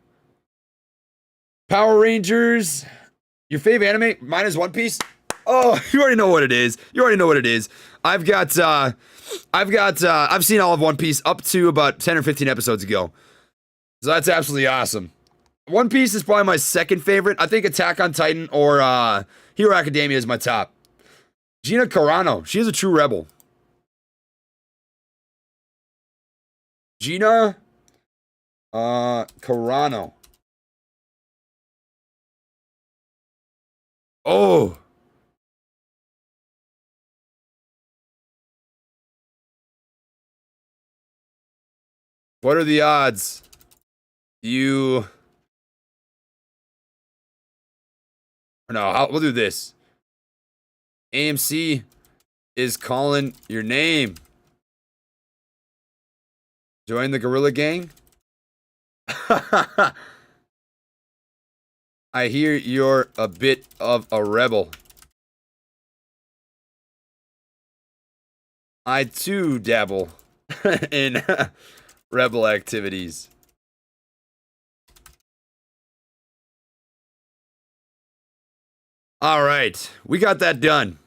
Power Rangers. Your fave anime? Mine is One Piece. Oh, you already know what it is. I've seen all of One Piece up to about 10 or 15 episodes ago. So that's absolutely awesome. One Piece is probably my second favorite. I think Attack on Titan or Hero Academia is my top. Gina Carano, she is a true rebel. Gina Carano. Oh. What are the odds? No, we'll do this. AMC is calling your name. Join the Gorilla Gang? I hear you're a bit of a rebel. I too dabble in rebel activities. All right, we got that done.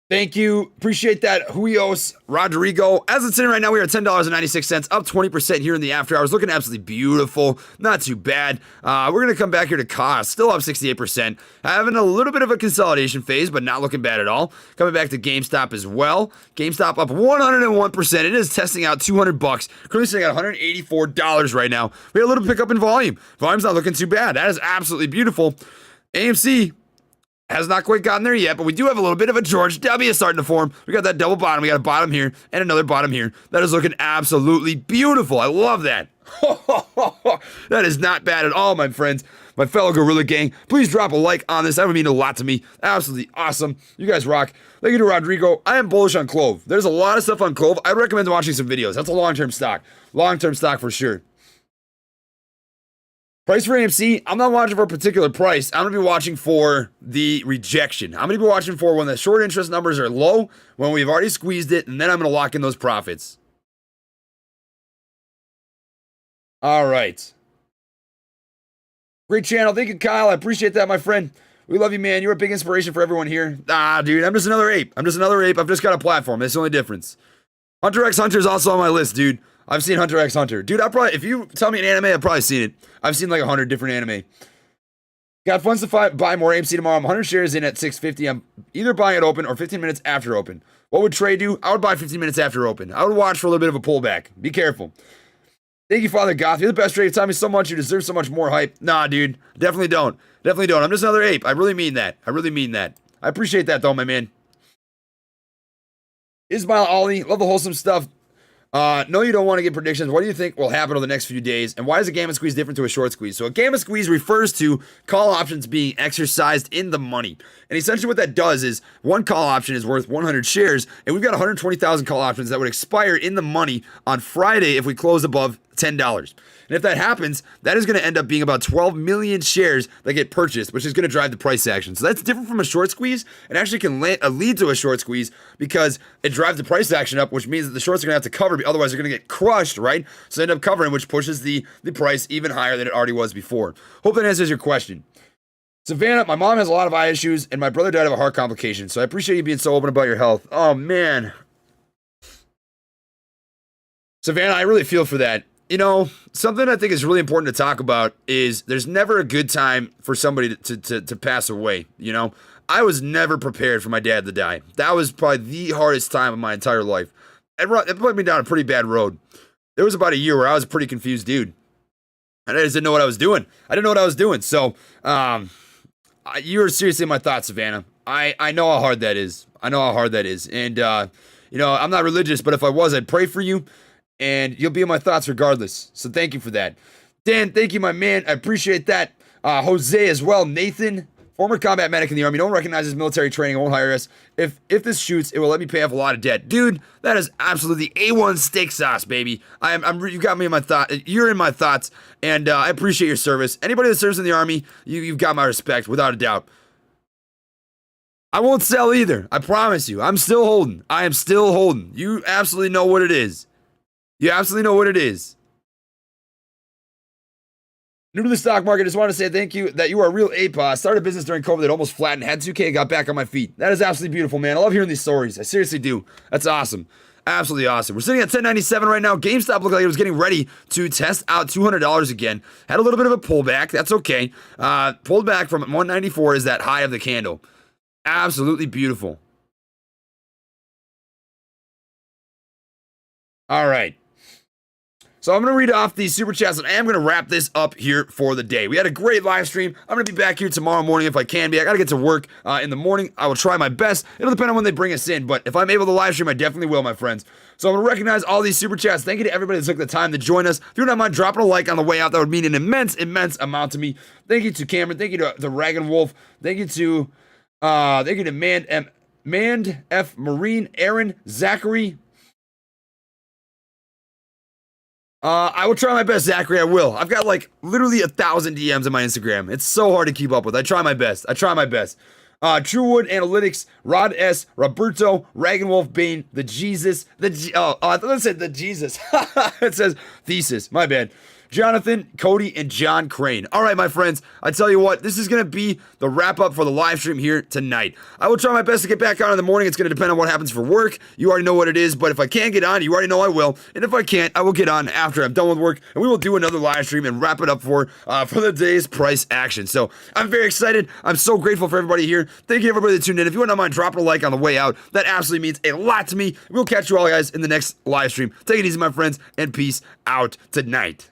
Thank you. Appreciate that. Huios Rodrigo. As it's sitting right now, we are at $10.96, up 20% here in the after hours. Looking absolutely beautiful. Not too bad. We're going to come back here to cost. Still up 68%. Having a little bit of a consolidation phase, but not looking bad at all. Coming back to GameStop as well. GameStop up 101%. It is testing out $200. Currently sitting at $184 right now. We had a little pickup in volume. Volume's not looking too bad. That is absolutely beautiful. AMC has not quite gotten there yet, but we do have a little bit of a George W starting to form. We got that double bottom. We got a bottom here and another bottom here. That is looking absolutely beautiful. I love that. That is not bad at all, my friends. My fellow Gorilla Gang, please drop a like on this. That would mean a lot to me. Absolutely awesome. You guys rock. Thank you to Rodrigo. I am bullish on Clove. There's a lot of stuff on Clove. I recommend watching some videos. That's a long-term stock. Long-term stock for sure. Price for AMC, I'm not watching for a particular price. I'm going to be watching for the rejection. I'm going to be watching for when the short interest numbers are low, when we've already squeezed it, and then I'm going to lock in those profits. All right. Great channel. Thank you, Kyle. I appreciate that, my friend. We love you, man. You're a big inspiration for everyone here. Dude, I'm just another ape. I've just got a platform. That's the only difference. Hunter x Hunter is also on my list, dude. I've seen Hunter x Hunter. Dude, if you tell me an anime, I've probably seen it. I've seen like 100 different anime. Got funds to buy more AMC tomorrow. I'm 100 shares in at 650. I'm either buying it open or 15 minutes after open. What would Trey do? I would buy 15 minutes after open. I would watch for a little bit of a pullback. Be careful. Thank you, Father Goth. You're the best, Trey. You taught me so much. You deserve so much more hype. Nah, dude. Definitely don't. Definitely don't. I'm just another ape. I really mean that. I really mean that. I appreciate that, though, my man. Ismail Ali. Love the wholesome stuff. No, you don't want to get predictions. What do you think will happen over the next few days? And why is a gamma squeeze different to a short squeeze? So a gamma squeeze refers to call options being exercised in the money. And essentially what that does is one call option is worth 100 shares, and we've got 120,000 call options that would expire in the money on Friday if we close above $10. And if that happens, that is going to end up being about 12 million shares that get purchased, which is going to drive the price action. So that's different from a short squeeze. It actually can lead to a short squeeze because it drives the price action up, which means that the shorts are going to have to cover, otherwise they're going to get crushed, right? So they end up covering, which pushes the price even higher than it already was before. Hope that answers your question. Savannah, my mom has a lot of eye issues, and my brother died of a heart complication, so I appreciate you being so open about your health. Oh, man. Savannah, I really feel for that. You know, something I think is really important to talk about is there's never a good time for somebody to pass away, you know? I was never prepared for my dad to die. That was probably the hardest time of my entire life. It put me down a pretty bad road. There was about a year where I was a pretty confused dude. And I just didn't know what I was doing. So, you are seriously in my thoughts, Savannah. I know how hard that is. And, you know, I'm not religious, but if I was, I'd pray for you. And you'll be in my thoughts regardless. So thank you for that. Dan, thank you, my man. I appreciate that. Jose as well. Nathan, former combat medic in the Army. Don't recognize his military training. Won't hire us. If this shoots, it will let me pay off a lot of debt. Dude, that is absolutely A1 steak sauce, baby. You got me in my thought. You're in my thoughts. And I appreciate your service. Anybody that serves in the Army, you've got my respect, without a doubt. I won't sell either. I promise you. I'm still holding. I am still holding. You absolutely know what it is. You absolutely know what it is. New to the stock market, just want to say thank you that you are a real ape. Started a business during COVID that almost flattened, had 2K, and got back on my feet. That is absolutely beautiful, man. I love hearing these stories. I seriously do. That's awesome. Absolutely awesome. We're sitting at 1097 right now. GameStop looked like it was getting ready to test out $200 again. Had a little bit of a pullback. That's okay. Pulled back from 194 is that high of the candle. Absolutely beautiful. All right. So I'm going to read off these super chats, and I am going to wrap this up here for the day. We had a great live stream. I'm going to be back here tomorrow morning if I can be. I got to get to work in the morning. I will try my best. It'll depend on when they bring us in, but if I'm able to live stream, I definitely will, my friends. So I'm going to recognize all these super chats. Thank you to everybody that took the time to join us. If you don't mind dropping a like on the way out, that would mean an immense amount to me. Thank you to Cameron. Thank you to Rag and Wolf. Thank you to Mand F. Marine, Aaron, Zachary. I will try my best, Zachary. I will. I've got like literally 1,000 DMs on my Instagram. It's so hard to keep up with. I try my best. Truewood Analytics, Rod S, Roberto, Rag Wolf, Bane, the Jesus, I thought it said the Jesus. It says thesis. My bad. Jonathan, Cody, and John Crane. All right, my friends, I tell you what, this is going to be the wrap-up for the live stream here tonight. I will try my best to get back on in the morning. It's going to depend on what happens for work. You already know what it is, but if I can't get on, you already know I will. And if I can't, I will get on after I'm done with work, and we will do another live stream and wrap it up for the day's price action. So I'm very excited. I'm so grateful for everybody here. Thank you, everybody that tuned in. If you wouldn't mind dropping a like on the way out, that absolutely means a lot to me. We'll catch you all guys in the next live stream. Take it easy, my friends, and peace out tonight.